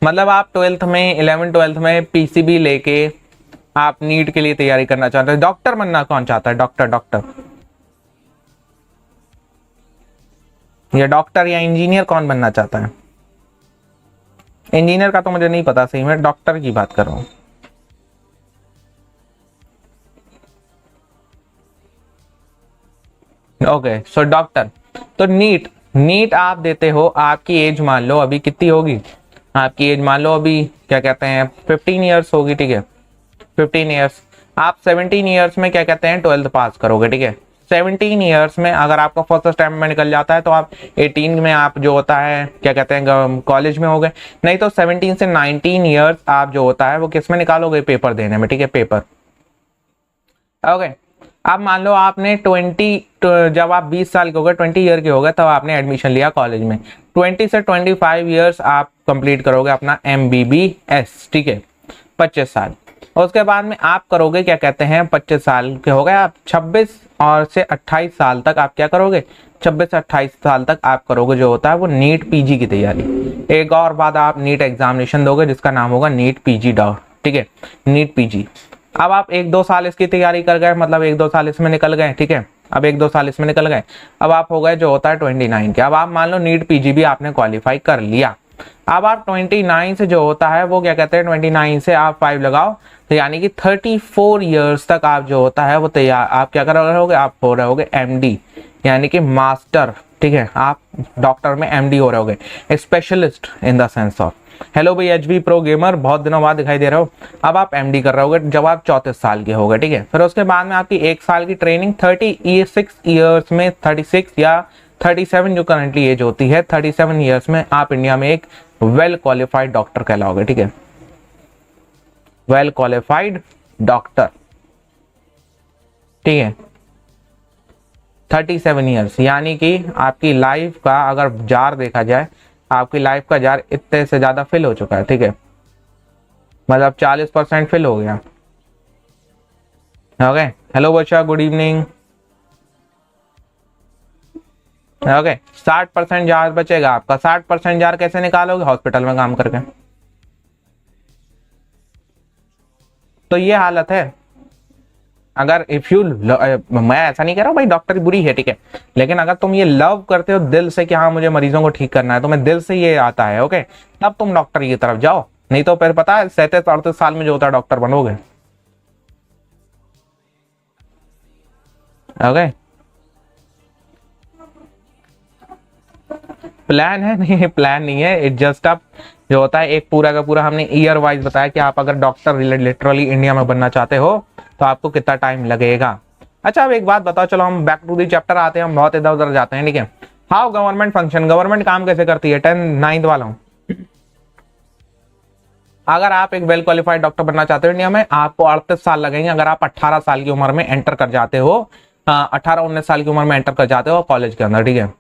मतलब आप 12th में 11th-12th में पीसीबी लेके आप नीट के लिए तैयारी करना चाहते हैं। डॉक्टर बनना कौन चाहता है? डॉक्टर या डॉक्टर या इंजीनियर कौन बनना चाहता है? इंजीनियर का तो मुझे नहीं पता सही, मैं डॉक्टर की बात कर रहा हूं। Okay, so doctor. तो नीट आप देते हो, आपकी एज मान लो अभी कितनी होगी, आपकी एज मान लो अभी क्या कहते हैं 15 ईयर्स होगी, ठीक है? 15 ईयर्स, आप 17 ईयर्स में क्या कहते हैं 12th पास करोगे, ठीक है? 17 ईयर्स में अगर आपका फर्स्ट अटेम्प्ट में निकल जाता है तो आप 18 में आप जो होता है क्या कहते हैं कॉलेज में हो गए, नहीं तो 17 से 19 ईयर्स आप जो होता है वो किस में निकालोगे, पेपर देने में, ठीक है? पेपर। ओके, अब मान लो आपने 20 जब आप 20 साल के हो गए, 20 ईयर के हो गए, तब आपने एडमिशन लिया कॉलेज में। 20 से 25 ईयर्स आप कंप्लीट करोगे अपना MBBS, ठीक है? 25 साल। उसके बाद में आप करोगे क्या कहते हैं 25 साल के हो गए आप, 26 और से 28 साल तक आप क्या करोगे, 26 से 28 साल तक आप करोगे जो होता है वो नीट पीजी की तैयारी। एक और बाद आप नीट एग्जामिनेशन दोगे जिसका नाम होगा नीट पीजी डॉट, ठीक है? NEET PG. अब आप 1-2 साल इसकी तैयारी कर गए, मतलब 1-2 साल इसमें निकल गए, ठीक है? अब 1-2 साल इसमें निकल गए, अब आप हो गए जो होता है 29 के। अब आप मान लो नीट पीजी भी आपने क्वालिफाई कर लिया। अब आप 29 से जो होता है वो क्या कहते हैं 29 से आप 5 लगाओ, तो यानी कि 34 ईयर्स तक आप जो होता है वो तैयार, आप क्या कर रहे होगे, आप हो रहे होगे MD यानी कि मास्टर, ठीक है? आप डॉक्टर में MD हो रहे होगे, specialist in the sense of. Hello भाई HB प्रो गेमर, बहुत दिनों बाद दिखाई दे रहे हो। अब आप MD कर रहे होगे जब आप 34 साल के हो गए, ठीक है? फिर उसके बाद में आपकी 1 साल की ट्रेनिंग, 36 ईयर्स में 36 या 37 जो करंटली एज होती है, 37 ईयर्स में आप इंडिया में एक वेल क्वालिफाइड डॉक्टर कहलाओगे, ठीक है? वेल क्वालिफाइड डॉक्टर, ठीक है? 37 ईयर्स यानी कि आपकी लाइफ का अगर जार देखा जाए, आपकी लाइफ का जार इतने से ज्यादा फिल हो चुका है, ठीक है? मतलब 40% फिल हो गया। ओके, हेलो बच्चा, गुड इवनिंग। ओके, 60% जार बचेगा आपका। 60% जार कैसे निकालोगे? हॉस्पिटल में काम करके। तो ये हालत है। अगर इफ यू, मैं ऐसा नहीं कह रहा हूँ भाई डॉक्टरी बुरी है, ठीक है, लेकिन अगर तुम ये लव करते हो दिल से कि हाँ मुझे मरीजों को ठीक करना है, तुम्हें दिल से ये आता है, ओके, तब तुम डॉक्टरी की तरफ जाओ। नहीं तो फिर पता है 37-38 साल में जो होता है डॉक्टर बनोगे। ओके, प्लान है? नहीं, प्लान नहीं है, इट जस्ट अप जो होता है एक पूरा का पूरा हमने ईयर वाइज बताया कि आप अगर डॉक्टर लिटरली इंडिया में बनना चाहते हो तो आपको कितना टाइम लगेगा। अच्छा, अब एक बात बताओ, चलो हम बैक टू दी चैप्टर आते हैं, हम बहुत इधर उधर जाते हैं, ठीक है। हाउ गवर्नमेंट फंक्शन, गवर्नमेंट काम कैसे करती है? 10th-9th वालों, अगर आप एक वेल क्वालिफाइड डॉक्टर बनना चाहते हो इंडिया में, आपको 38 साल लगेंगे अगर आप 18 साल की उम्र में एंटर कर जाते हो, 18-19 साल की उम्र में एंटर कर जाते हो कॉलेज के अंदर, ठीक है।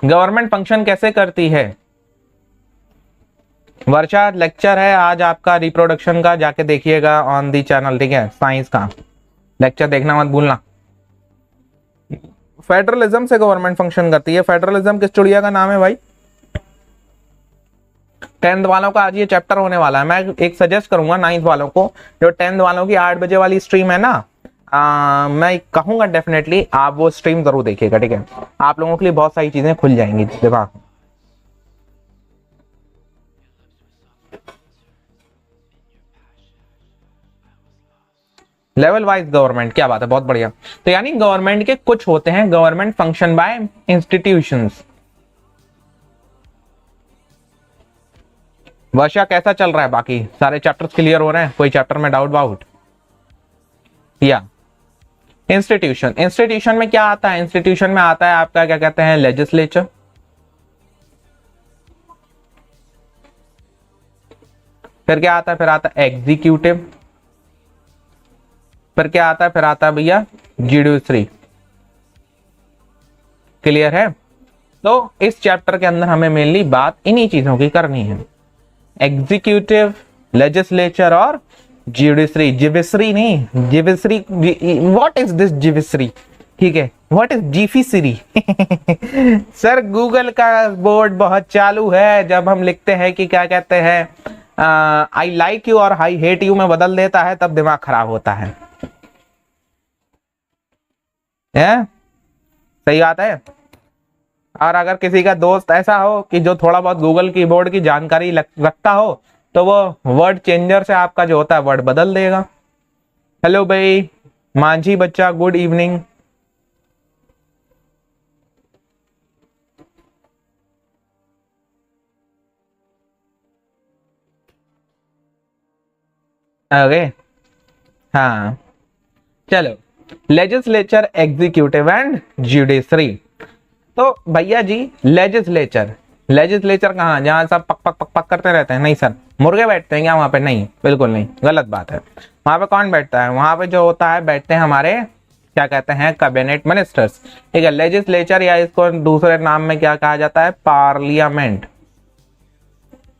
गवर्नमेंट फंक्शन कैसे करती है? वर्षा, लेक्चर है आज आपका रिप्रोडक्शन का, जाके देखिएगा ऑन दी चैनल, ठीक है, साइंस का लेक्चर देखना मत भूलना। फेडरलिज्म से गवर्नमेंट फंक्शन करती है। फेडरलिज्म किस चिड़िया का नाम है भाई? 10th वालों का आज ये चैप्टर होने वाला है। मैं एक सजेस्ट करूंगा 9th वालों को, जो 10th वालों की 8 बजे वाली स्ट्रीम है ना, मैं कहूंगा डेफिनेटली आप वो स्ट्रीम जरूर देखिएगा, ठीक है। आप लोगों के लिए बहुत सारी चीजें खुल जाएंगी दिमाग में। लेवल वाइज गवर्नमेंट, क्या बात है, बहुत बढ़िया। तो यानी गवर्नमेंट के कुछ होते हैं गवर्नमेंट फंक्शन बाय इंस्टीट्यूशंस। वर्षा कैसा चल रहा है? बाकी सारे चैप्टर्स क्लियर हो रहे हैं? कोई चैप्टर में डाउट वाउट? या इंस्टीट्यूशन, इंस्टीट्यूशन में क्या आता है? इंस्टीट्यूशन में आता है आपका क्या कहते हैं, लेजिस्लेचर। फिर क्या आता है? फिर आता है एग्जीक्यूटिव। फिर क्या आता है? फिर आता है भैया जुडिशरी। क्लियर है? तो इस चैप्टर के अंदर हमें मेनली बात इन्हीं चीजों की करनी है, एग्जीक्यूटिव, लेजिस्लेचर और जुडिशरी। जिविसरी नहीं, जिविसरी, व्हाट इज दिस जिविसरी, ठीक है, व्हाट इज जीफीसरी? सर गूगल का बोर्ड बहुत चालू है, जब हम लिखते हैं कि क्या कहते हैं आई लाइक यू और आई हेट यू में बदल देता है, तब दिमाग खराब होता है। सही बात है। और अगर किसी का दोस्त ऐसा हो कि जो थोड़ा बहुत गूगल कीबोर्ड की जानकारी रखता हो, तो वो वर्ड चेंजर से आपका जो होता है वर्ड बदल देगा। हेलो भाई मांझी बच्चा, गुड इवनिंग। ओके, हाँ चलो, लेजिस्लेचर, एग्जीक्यूटिव एंड जुडिशरी। तो भैया जी लेजिस्लेचर, लेजिस्लेचर कहाँ? जहां सब पक पक पक पक करते रहते हैं? नहीं सर, मुर्गे बैठते हैं क्या वहां पे? नहीं, बिल्कुल नहीं, गलत बात है। वहां पे कौन बैठता है? वहां पे जो होता है बैठते हैं हमारे क्या कहते हैं, कैबिनेट मिनिस्टर्स, ठीक है। लेजिस्लेचर या इसको दूसरे नाम में क्या कहा जाता है? Parliament,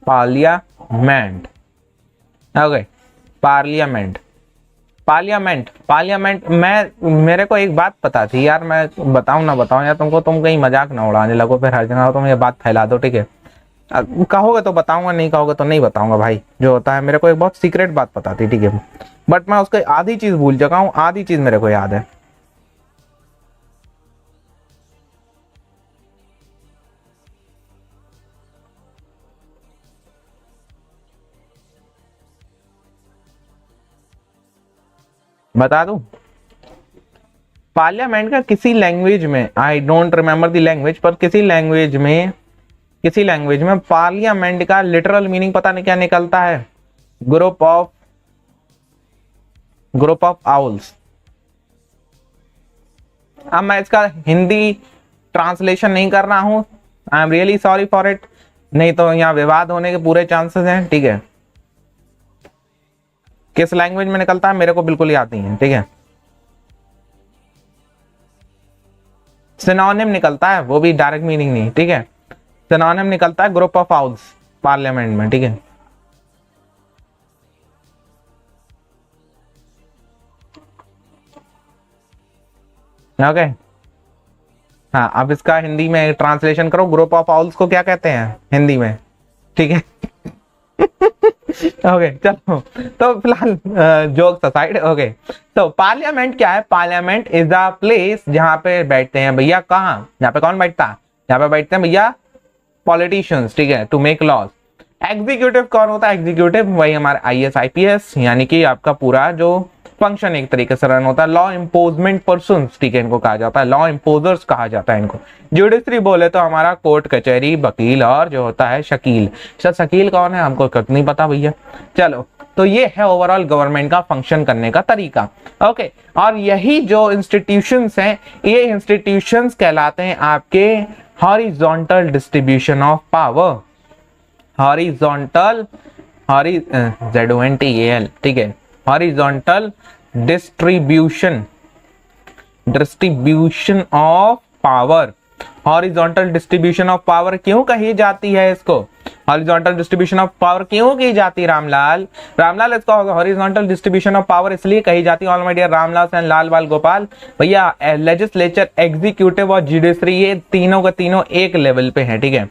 parliament. Okay, parliament, parliament, parliament. मैं, मेरे को एक बात पता थी यार, मैं बताऊं ना बताऊं यार तुमको, तुम कहीं मजाक ना उड़ाने लगो फिर हर जगह तुम ये बात फैला दो, ठीक है। कहोगे तो बताऊंगा, नहीं कहोगे तो नहीं बताऊंगा भाई। जो होता है, मेरे को एक बहुत सीक्रेट बात पता थी, ठीक है, बट मैं उसको आधी चीज भूल चुका हूँ, आधी चीज मेरे को याद है। बता दूं? पार्लियामेंट का किसी लैंग्वेज में, I don't remember the language, पर किसी लैंग्वेज में, किसी लैंग्वेज में पार्लियामेंट का लिटरल मीनिंग पता नहीं क्या निकलता है, ग्रुप ऑफ आउल्स। अब मैं इसका हिंदी ट्रांसलेशन नहीं कर रहा हूं, I am really sorry for it, नहीं तो यहाँ विवाद होने के पूरे चांसेस हैं, ठीक है। किस लैंग्वेज में निकलता है मेरे को बिल्कुल याद नहीं है, ठीक है। सिनोनिम निकलता है, वो भी डायरेक्ट मीनिंग नहीं, ठीक है। सिनोनिम निकलता है ग्रुप ऑफ हाउस पार्लियामेंट में, ठीक है। ओके, हाँ अब इसका हिंदी में ट्रांसलेशन करो, ग्रुप ऑफ हाउस को क्या कहते हैं हिंदी में, ठीक है। ओके चलो, तो फिलहाल जोक्स असाइड, ओके तो पार्लियामेंट क्या है? पार्लियामेंट इज द प्लेस जहां पे बैठते हैं भैया, कहाँ? यहाँ पे कौन बैठता है? यहाँ पे बैठते हैं भैया पॉलिटिशियंस, ठीक है, टू मेक लॉज। एग्जीक्यूटिव कौन होता है? एग्जीक्यूटिव वही हमारे आईएएस आईपीएस, यानी कि आपका पूरा जो फंक्शन एक तरीके से रन होता है। लॉ इम्पोजमेंट पर्सन, ठीक है, इनको कहा जाता है लॉ इम्पोजर्स कहा जाता है इनको। जुडिशरी बोले तो हमारा कोर्ट कचहरी, वकील और जो होता है शकील। शकील कौन है हमको कुछ नहीं पता भैया। चलो, तो ये है ओवरऑल गवर्नमेंट का फंक्शन करने का तरीका। ओके, और यही जो इंस्टीट्यूशंस हैं, ये इंस्टीट्यूशंस कहलाते हैं आपके horizontal distribution of power. Horizontal, ZONTAL, ठीक है, horizontal distribution of power. Horizontal distribution of power क्यों कही जाती है इसको? हॉरिजॉन्टल डिस्ट्रीब्यूशन ऑफ पावर क्यों की जाती है रामलाल? रामलाल इसको हॉरिजॉन्टल डिस्ट्रीब्यूशन ऑफ पावर इसलिए कही जाती है, all my dear Ramlal and Lal Bal Gopal भैया, लेजिस्लेचर, एग्जीक्यूटिव और जुडिशरी ये तीनों के तीनों एक लेवल पे है, ठीक है।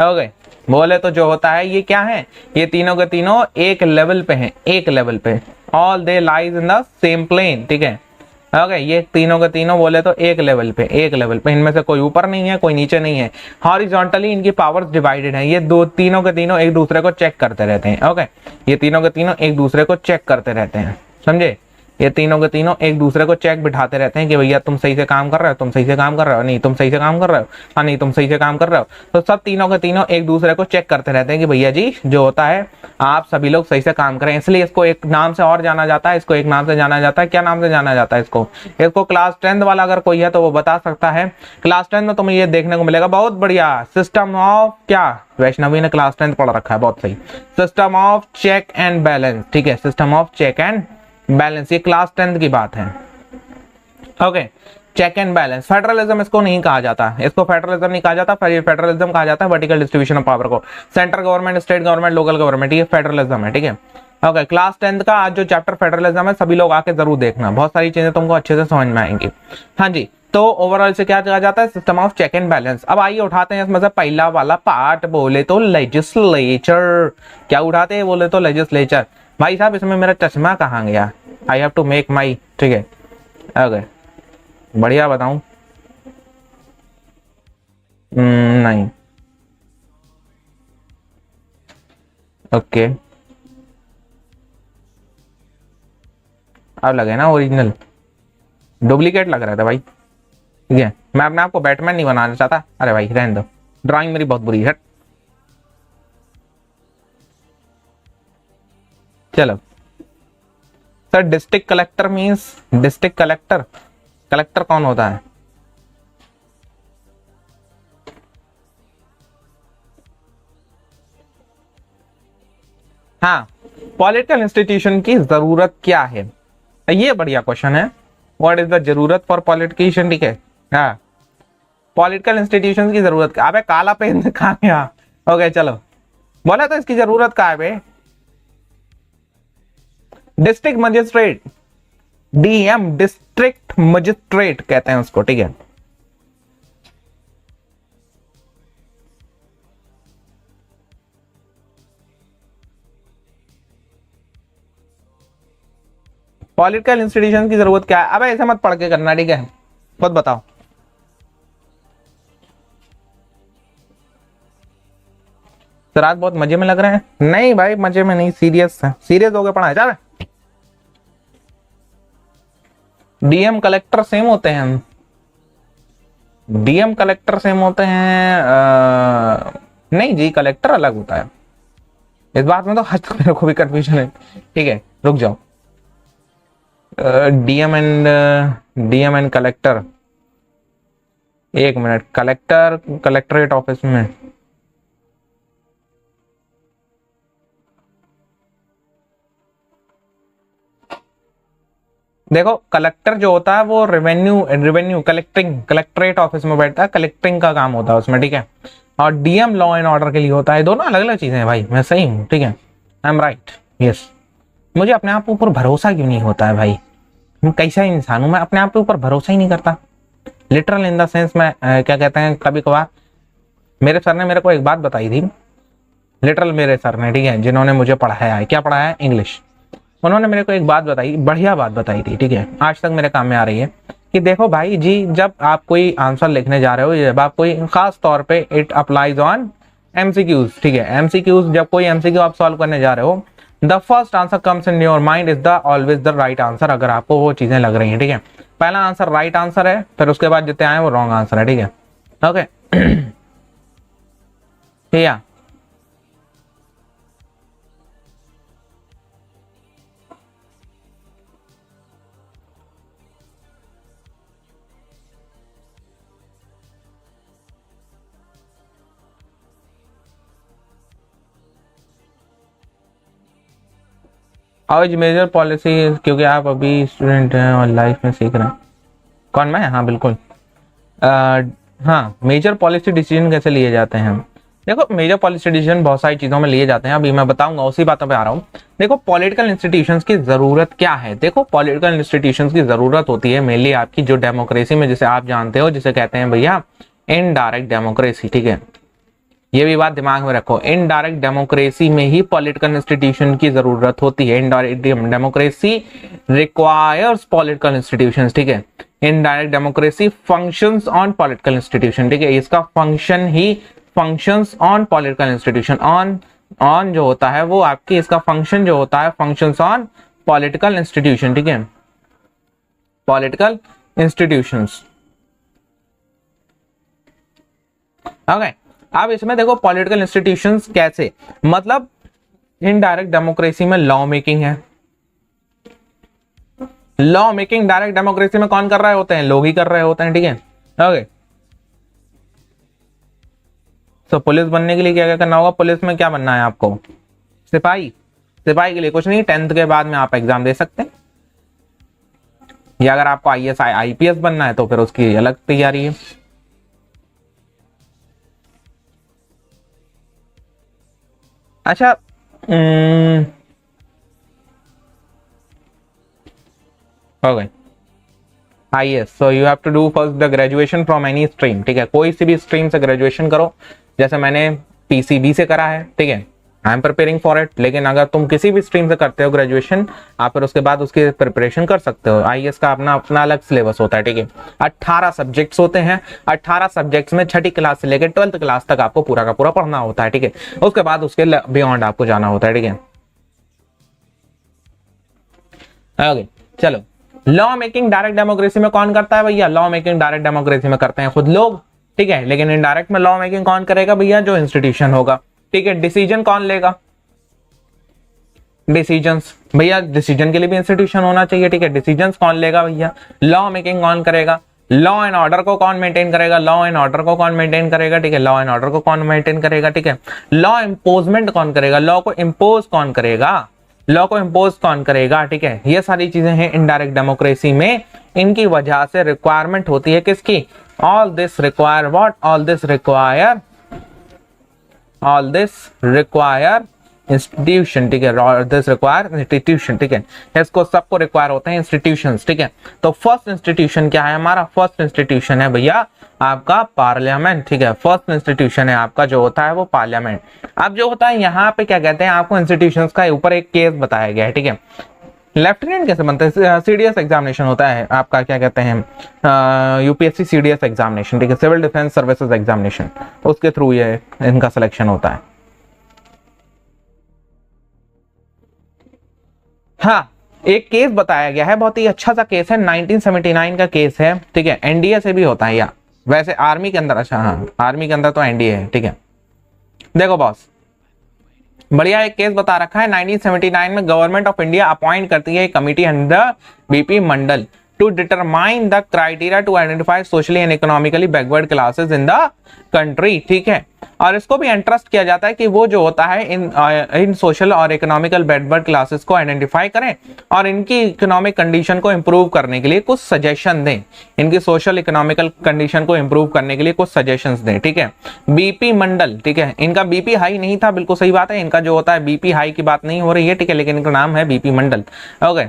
ओके, बोले तो जो होता है ये क्या है? ये तीनों के तीनों एक लेवल पे हैं, एक लेवल पे। All they lies in the same plane, ठीक है। ओके, ये तीनों के तीनों बोले तो एक लेवल पे, एक लेवल पे, इनमें से कोई ऊपर नहीं है, कोई नीचे नहीं है। हॉरिजॉन्टली इनकी पावर्स डिवाइडेड है। ये दो तीनों के तीनों एक दूसरे को चेक करते रहते हैं। ओके, ये तीनों के तीनों एक दूसरे को चेक करते रहते हैं, समझे? ये तीनों के तीनों एक दूसरे को चेक बिठाते रहते हैं कि भैया तुम सही से काम कर रहे हो, तुम सही से काम कर रहे हो, नहीं तुम सही से काम कर रहे हो, हाँ नहीं तुम सही से काम कर रहे हो। तो सब तीनों के तीनों एक दूसरे को चेक करते रहते हैं कि भैया जी जो होता है आप सभी लोग सही से काम करें। इसलिए इसको एक नाम से और जाना जाता है, इसको एक नाम से जाना जाता है। क्या नाम से जाना जाता है इसको क्लास 10th वाला अगर कोई है तो वो बता सकता है। क्लास 10th में तुम्हें ये देखने को मिलेगा, बहुत बढ़िया, सिस्टम ऑफ क्या, वैष्णवी ने क्लास 10th पढ़ रखा है, बहुत सही, system of check and balance, ठीक है, system of check and balance, ये क्लास 10th की बात है। Okay, check and balance. Federalism इसको नहीं कहा जाता, इसको फेडरलिज्म नहीं कहा जाता, फेडरलिज्म कहा जाता है वर्टिकल डिस्ट्रीब्यूशन ऑफ पावर को। Central government, state government, local government, ये फेडरलिज्म है, ठीक है। ओके, क्लास 10th का आज जो चैप्टर फेडरलिज्म है सभी लोग आके जरूर देखना, बहुत सारी चीजें तुमको अच्छे से समझ में आएंगी। हाँ जी, तो ओवरऑल से क्या कहा जाता है? System of check and balance. अब आइए उठाते हैं इसमें से पहला वाला पार्ट, बोले तो लेजिस्लेचर। क्या उठाते हैं? बोले तो लेजिस्लेचर। भाई साहब इसमें मेरा चश्मा कहाँ गया? आई हैव टू मेक माई, ठीक है। ओके, बढ़िया बताऊं? नहीं, ओके, अब लगे ना ओरिजिनल, डुप्लीकेट लग रहा था भाई, ठीक है। मैं अपने आप को बैटमैन नहीं बनाना चाहता। अरे भाई रहने दो, ड्राइंग मेरी बहुत बुरी है। चलो sir, district collector means, district collector, collector कौन होता है? हाँ, पॉलिटिकल इंस्टीट्यूशन की जरूरत क्या है, ये बढ़िया क्वेश्चन है। व्हाट इज द जरूरत फॉर पॉलिटिशियन, ठीक है। हाँ, पॉलिटिकल इंस्टीट्यूशन की जरूरत क्या? अबे काला पेन कहाँ गया? ओके चलो, बोला तो इसकी जरूरत क्या है बे? District magistrate, DM, district magistrate कहते हैं उसको, ठीक है। पॉलिटिकल इंस्टीट्यूशन की जरूरत क्या है? अबे ऐसे मत पढ़ के करना, ठीक है, खुद बताओ। सर आज बहुत मजे में लग रहे हैं। नहीं भाई मजे में नहीं, सीरियस है, सीरियस हो गए पढ़ाए जा रहे। डीएम कलेक्टर सेम होते हैं, डीएम कलेक्टर सेम होते हैं नहीं जी, कलेक्टर अलग होता है। इस बात में तो आज तक मेरे को भी कंफ्यूजन है, ठीक है, रुक जाओ। डीएम एंड कलेक्टर, एक मिनट, कलेक्टर कलेक्टरेट ऑफिस में, देखो कलेक्टर जो होता है वो रेवेन्यू कलेक्टिंग, कलेक्टरेट ऑफिस में बैठता है, कलेक्टिंग का काम होता है उसमें, ठीक है। और डीएम लॉ एंड ऑर्डर के लिए होता है। दोनों अलग अलग चीजें हैं भाई, मैं सही हूँ, ठीक है, आई एम राइट, यस। मुझे अपने आप के ऊपर भरोसा क्यों नहीं होता है भाई, मैं कैसा इंसान हूँ, मैं अपने आप के ऊपर भरोसा ही नहीं करता। लिटरल इन द सेंस में क्या कहते हैं, कभी कभार मेरे सर ने मेरे को एक बात बताई थी, लिटरल मेरे सर ने, ठीक है, जिन्होंने मुझे पढ़ाया है, क्या पढ़ाया है, इंग्लिश। उन्होंने मेरे को एक बात बताई, बढ़िया बात बताई थी, ठीक है, आज तक मेरे काम में आ रही है, कि देखो भाई जी, जब आप कोई आंसर लिखने जा रहे हो, जब आप कोई खास तौर पे इट अप्लाइज ऑन एमसीक्यूज, ठीक है, एमसीक्यूज, जब कोई एमसीक्यू आप सॉल्व करने जा रहे हो, the first answer comes in your mind is the always the right answer, अगर आपको वो चीजें लग रही हैं, ठीक है। पहला आंसर राइट आंसर है, फिर उसके बाद जितने आए वो रॉन्ग आंसर है, ठीक है, ओके। या आज मेजर पॉलिसी, क्योंकि आप अभी स्टूडेंट हैं और लाइफ में सीख रहे हैं। कौन, मैं? हाँ बिल्कुल। हाँ, मेजर पॉलिसी डिसीजन कैसे लिए जाते हैं? देखो, मेजर पॉलिसी डिसीजन बहुत सारी चीज़ों में लिए जाते हैं, अभी मैं बताऊंगा, उसी बातों पे आ रहा हूँ। देखो, पॉलिटिकल इंस्टीट्यूशंस की ज़रूरत क्या है? देखो, पॉलिटिकल इंस्टीट्यूशंस की ज़रूरत होती है मेनली आपकी जो डेमोक्रेसी में, जिसे आप जानते हो, जिसे कहते हैं भैया इनडायरेक्ट डेमोक्रेसी, ठीक है, ये भी बात दिमाग में रखो। इनडायरेक्ट डेमोक्रेसी में ही पॉलिटिकल इंस्टीट्यूशन की जरूरत होती है। Indirect democracy requires political institutions, ठीक है। Indirect democracy functions on political institution, ठीक है, इसका function he functions on political institution, on जो होता है वो आपकी, इसका फंक्शन जो होता है फंक्शंस ऑन पॉलिटिकल इंस्टीट्यूशन, ठीक है, पॉलिटिकल इंस्टीट्यूशंस, ओके। अब इसमें देखो पॉलिटिकल इंस्टीट्यूशंस कैसे, मतलब इनडायरेक्ट डेमोक्रेसी में लॉ मेकिंग है। लॉ मेकिंग डायरेक्ट डेमोक्रेसी में कौन कर रहे होते हैं? लोग ही कर रहे होते हैं, ठीक है, ओके। तो पुलिस बनने के लिए क्या क्या करना होगा? पुलिस में क्या बनना है आपको? सिपाही। सिपाही के लिए कुछ नहीं, 10th के बाद में आप एग्जाम दे सकते हैं, या अगर आपको आईएएस आईपीएस बनना है तो फिर उसकी अलग तैयारी है। अच्छा, okay, IAS, so you have to do first the graduation from any stream, ठीक है, कोई सी भी स्ट्रीम से ग्रेजुएशन करो, जैसे मैंने पीसीबी से करा है, ठीक है, I am preparing for it. लेकिन अगर तुम किसी भी स्ट्रीम से करते हो ग्रेजुएशन, आप फिर उसके बाद उसकी प्रिपरेशन कर सकते हो। आईएएस का अपना अपना अलग सिलेबस होता है, ठीक है, 18 सब्जेक्ट्स होते हैं, 18 सब्जेक्ट्स में छठी क्लास से लेकर 12th क्लास तक आपको पूरा का पूरा पढ़ना होता है, ठीक है, उसके बाद उसके बियॉन्ड आपको जाना होता है, ठीक है, ओके। चलो, लॉ मेकिंग डायरेक्ट डेमोक्रेसी में कौन करता है भैया? लॉ मेकिंग डायरेक्ट डेमोक्रेसी में करते हैं खुद लोग, ठीक है, लेकिन इनडायरेक्ट में लॉ मेकिंग कौन करेगा भैया? जो इंस्टीट्यूशन होगा, ठीक है। डिसीजन कौन लेगा? डिसीजंस, भैया डिसीजन के लिए भी इंस्टीट्यूशन होना चाहिए, ठीक है, डिसीजंस कौन लेगा भैया? लॉ मेकिंग कौन करेगा? लॉ एंड ऑर्डर को कौन मेंटेन करेगा? लॉ एंड ऑर्डर को कौन मेंटेन करेगा, ठीक है, लॉ एंड ऑर्डर को कौन मेंटेन करेगा, ठीक है। लॉ इम्पोजमेंट कौन करेगा? लॉ को इम्पोज कौन करेगा? लॉ को इम्पोज कौन करेगा, ठीक है। ये सारी चीजें हैं इनडायरेक्ट डेमोक्रेसी में, इनकी वजह से रिक्वायरमेंट होती है किसकी? All this require what? All this require institution, ठीक है, दिस रिक्वायर इंस्टीट्यूशन, ठीक है, इसको सबको रिक्वायर होते हैं इंस्टीट्यूशंस, ठीक है। तो फर्स्ट इंस्टीट्यूशन क्या है हमारा? फर्स्ट इंस्टीट्यूशन है भैया आपका पार्लियामेंट, ठीक है, फर्स्ट इंस्टीट्यूशन है आपका जो होता है वो पार्लियामेंट। अब जो होता है यहाँ पे क्या कहते हैं, आपको इंस्टीट्यूशंस का ऊपर एक केस बताया गया है, ठीक है। लेफ्टिनेंट कैसे बनते हैं? सीडीएस एग्जामिनेशन होता है आपका, क्या कहते हैं, यूपीएससी सीडीएस एग्जामिनेशन, ठीक है, सिविल डिफेंस सर्विसेज एग्जामिनेशन, उसके थ्रू ये इनका सिलेक्शन होता है। हाँ, एक केस बताया गया है, बहुत ही अच्छा सा केस है, 1979 का केस है, ठीक है, एनडीए से भी होता है, या वैसे आर्मी के अंदर, अच्छा हाँ, आर्मी के अंदर तो एनडीए है, ठीक है। देखो बॉस, बढ़िया एक केस बता रखा है, 1979 में गवर्नमेंट ऑफ इंडिया अपॉइंट करती है committee under BP Mandal to determine the criteria to identify socially and economically backward classes in the country, ठीक है। और इसको भी एंट्रस्ट किया जाता है कि वो जो होता है इन सोशल और इकोनॉमिकल बैकवर्ड क्लासेस को आइडेंटिफाई करें और इनकी इकोनॉमिक कंडीशन को इंप्रूव करने के लिए कुछ सजेशन दें, इनकी सोशल इकोनॉमिकल कंडीशन को इंप्रूव करने के लिए कुछ सजेशंस दें। ठीक है, बीपी मंडल, ठीक है, इनका बीपी हाई नहीं था, बिल्कुल सही बात है, इनका जो होता है बीपी हाई की बात नहीं हो रही है, ठीक है, लेकिन इनका नाम है बीपी मंडल। ओके,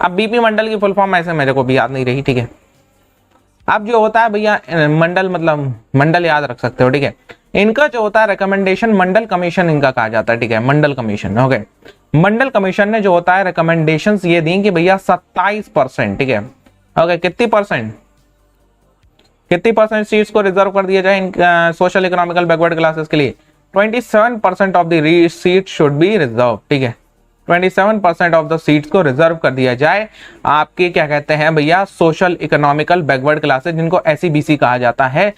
अब बीपी मंडल की फुल फॉर्म ऐसे मेरे को भी याद नहीं रही, ठीक है। अब जो होता है भैया मंडल, मतलब मंडल याद रख सकते हो, ठीक है। इनका जो होता है रिकमेंडेशन मंडल कमीशन इनका कहा जाता है, ठीक है, मंडल कमीशन। ओके, मंडल कमीशन ने जो होता है रिकमेंडेशंस ये दी कि भैया 27%, ठीक है, ओके, कितनी परसेंट सीट्स को रिजर्व कर दिया जाए इन सोशल इकोनॉमिकल बैकवर्ड क्लासेस के लिए। 27% of the seat should be reserve, ठीक है, 27% ऑफ द सीट्स को रिजर्व कर दिया जाए आपके क्या कहते हैं भैया सोशल इकोनॉमिकल बैकवर्ड क्लासेस, जिनको SEBC कहा जाता है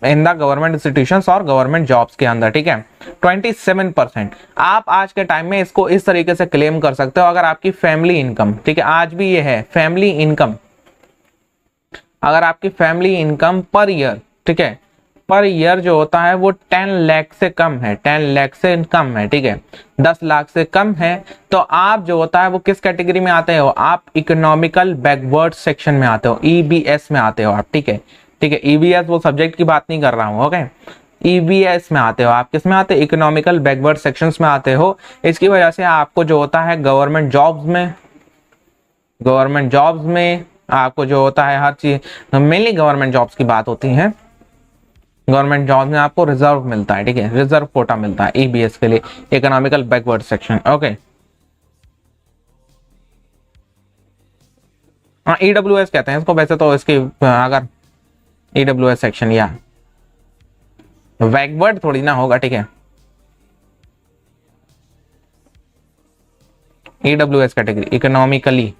इन द गवर्नमेंट इंस्टीट्यूशंस और गवर्नमेंट जॉब्स के अंदर, ठीक है। 27% आप आज के टाइम में इसको इस तरीके से क्लेम कर सकते हो, अगर आपकी फैमिली इनकम, ठीक है, आज भी ये है फैमिली इनकम, अगर आपकी फैमिली इनकम पर ईयर, ठीक है, पर ईयर जो होता है वो 10 लाख से कम है, 10 लाख से कम है, ठीक है, 10 लाख से कम है, तो आप जो होता है वो किस कैटेगरी में आते हो, आप इकोनॉमिकल बैकवर्ड सेक्शन में आते हो, EBS में आते हो आप, ठीक है, ठीक है, EBS वो सब्जेक्ट की बात नहीं कर रहा हूं, ओके, EBS में आते हो आप, किस में आते हो, इकोनॉमिकल बैकवर्ड सेक्शंस में आते हो। इसकी वजह से आपको जो होता है गवर्नमेंट जॉब्स में आपको जो होता है हर चीज, मेनली गवर्नमेंट जॉब्स की बात होती है, गवर्नमेंट जॉब में आपको रिजर्व मिलता है, ठीक है, रिजर्व कोटा मिलता है EBS के लिए, इकोनॉमिकल बैकवर्ड सेक्शन। ओके, हाँ EWS कहते हैं इसको वैसे तो, इसकी अगर EWS सेक्शन या बैकवर्ड थोड़ी ना होगा, ठीक है, EWS कैटेगरी इकोनॉमिकली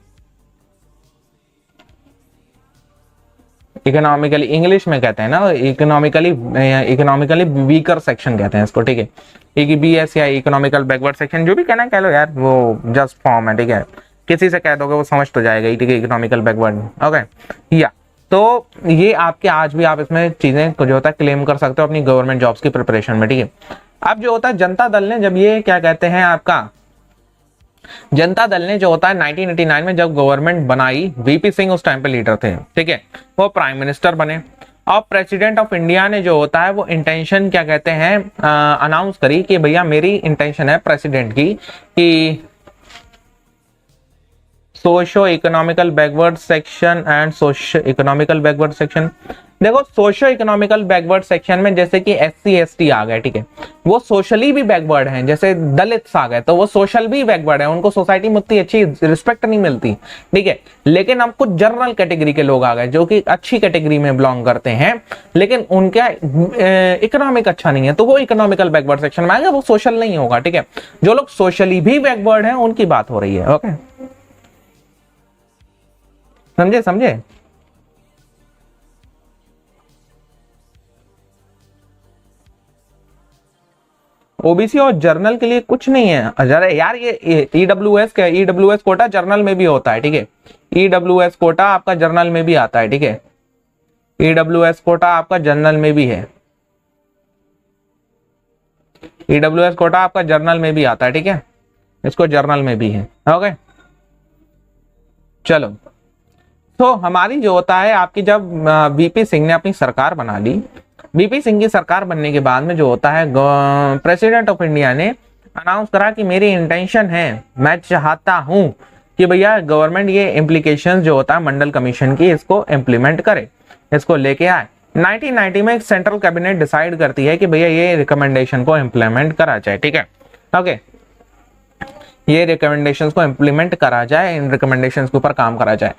इंग्लिश में कहते हैं ना, इकोनॉमिकली वीकर सेक्शन कहते हैं इसको, ठीक है, EBS या इकोनॉमिकल बैकवर्ड सेक्शन, जो भी कहना कह लो यार, वो जस्ट फॉर्म है, ठीक है, किसी से कह दोगे वो समझ तो जाएगा ही, ठीक है, इकोनॉमिकल बैकवर्ड। ओके, या तो ये आपके आज भी आप इसमें चीजें को जो होता है क्लेम कर सकते हो अपनी गवर्नमेंट जॉब्स की प्रिपरेशन में, ठीक है। अब जो होता है जनता दल ने जब ये क्या कहते हैं आपका, जनता दल ने जो होता है 1989 में जब गवर्नमेंट बनाई, VP सिंह उस टाइम पे लीडर थे, ठीक है, वो प्राइम मिनिस्टर बने और प्रेसिडेंट ऑफ इंडिया ने जो होता है वो इंटेंशन क्या कहते हैं अनाउंस करी कि भैया मेरी इंटेंशन है प्रेसिडेंट की कि socio economical backward section and socio economical backward section, देखो सोशो इकोनॉमिकल बैकवर्ड सेक्शन में जैसे कि SC ST आ गए, ठीक है, वो सोशली भी बैकवर्ड हैं, जैसे दलित्स आ गए तो वो सोशल भी बैकवर्ड है, उनको सोसाइटी में उतनी अच्छी रिस्पेक्ट नहीं मिलती, ठीक है। लेकिन अब कुछ जनरल कैटेगरी के लोग आ गए जो कि अच्छी कैटेगरी में बिलोंग करते हैं, लेकिन उनका इकोनॉमिक अच्छा नहीं है, तो वो इकोनॉमिकल बैकवर्ड सेक्शन में आएगा, वो सोशल नहीं होगा, ठीक है। जो लोग सोशली भी बैकवर्ड है उनकी बात हो रही है। ओके, समझे? ओबीसी और जर्नल के लिए कुछ नहीं है अरे यार, ये EWS का EWS कोटा जर्नल में भी होता है, ठीक है, EWS कोटा आपका जर्नल में भी आता है, ठीक है, EWS कोटा आपका जर्नल में भी है, EWS कोटा आपका जर्नल में भी आता है, ठीक है, इसको जर्नल में भी है। ओके, चलो, तो हमारी जो होता है आपकी जब VP सिंह ने अपनी सरकार बना ली, VP सिंह की सरकार बनने के बाद में जो होता है प्रेसिडेंट ऑफ इंडिया ने अनाउंस करा कि मेरी इंटेंशन है, मैं चाहता हूं कि भैया गवर्नमेंट ये इम्प्लीकेशंस जो होता है मंडल कमीशन की इसको इम्प्लीमेंट करे, इसको लेके आए। 1990 में एक सेंट्रल कैबिनेट डिसाइड करती है कि भैया ये रिकमेंडेशन को इम्प्लीमेंट करा जाए, ठीक है। ओके, ये रिकमेंडेशंस को इम्प्लीमेंट करा जाए, इन रिकमेंडेशंस के ऊपर काम करा जाए।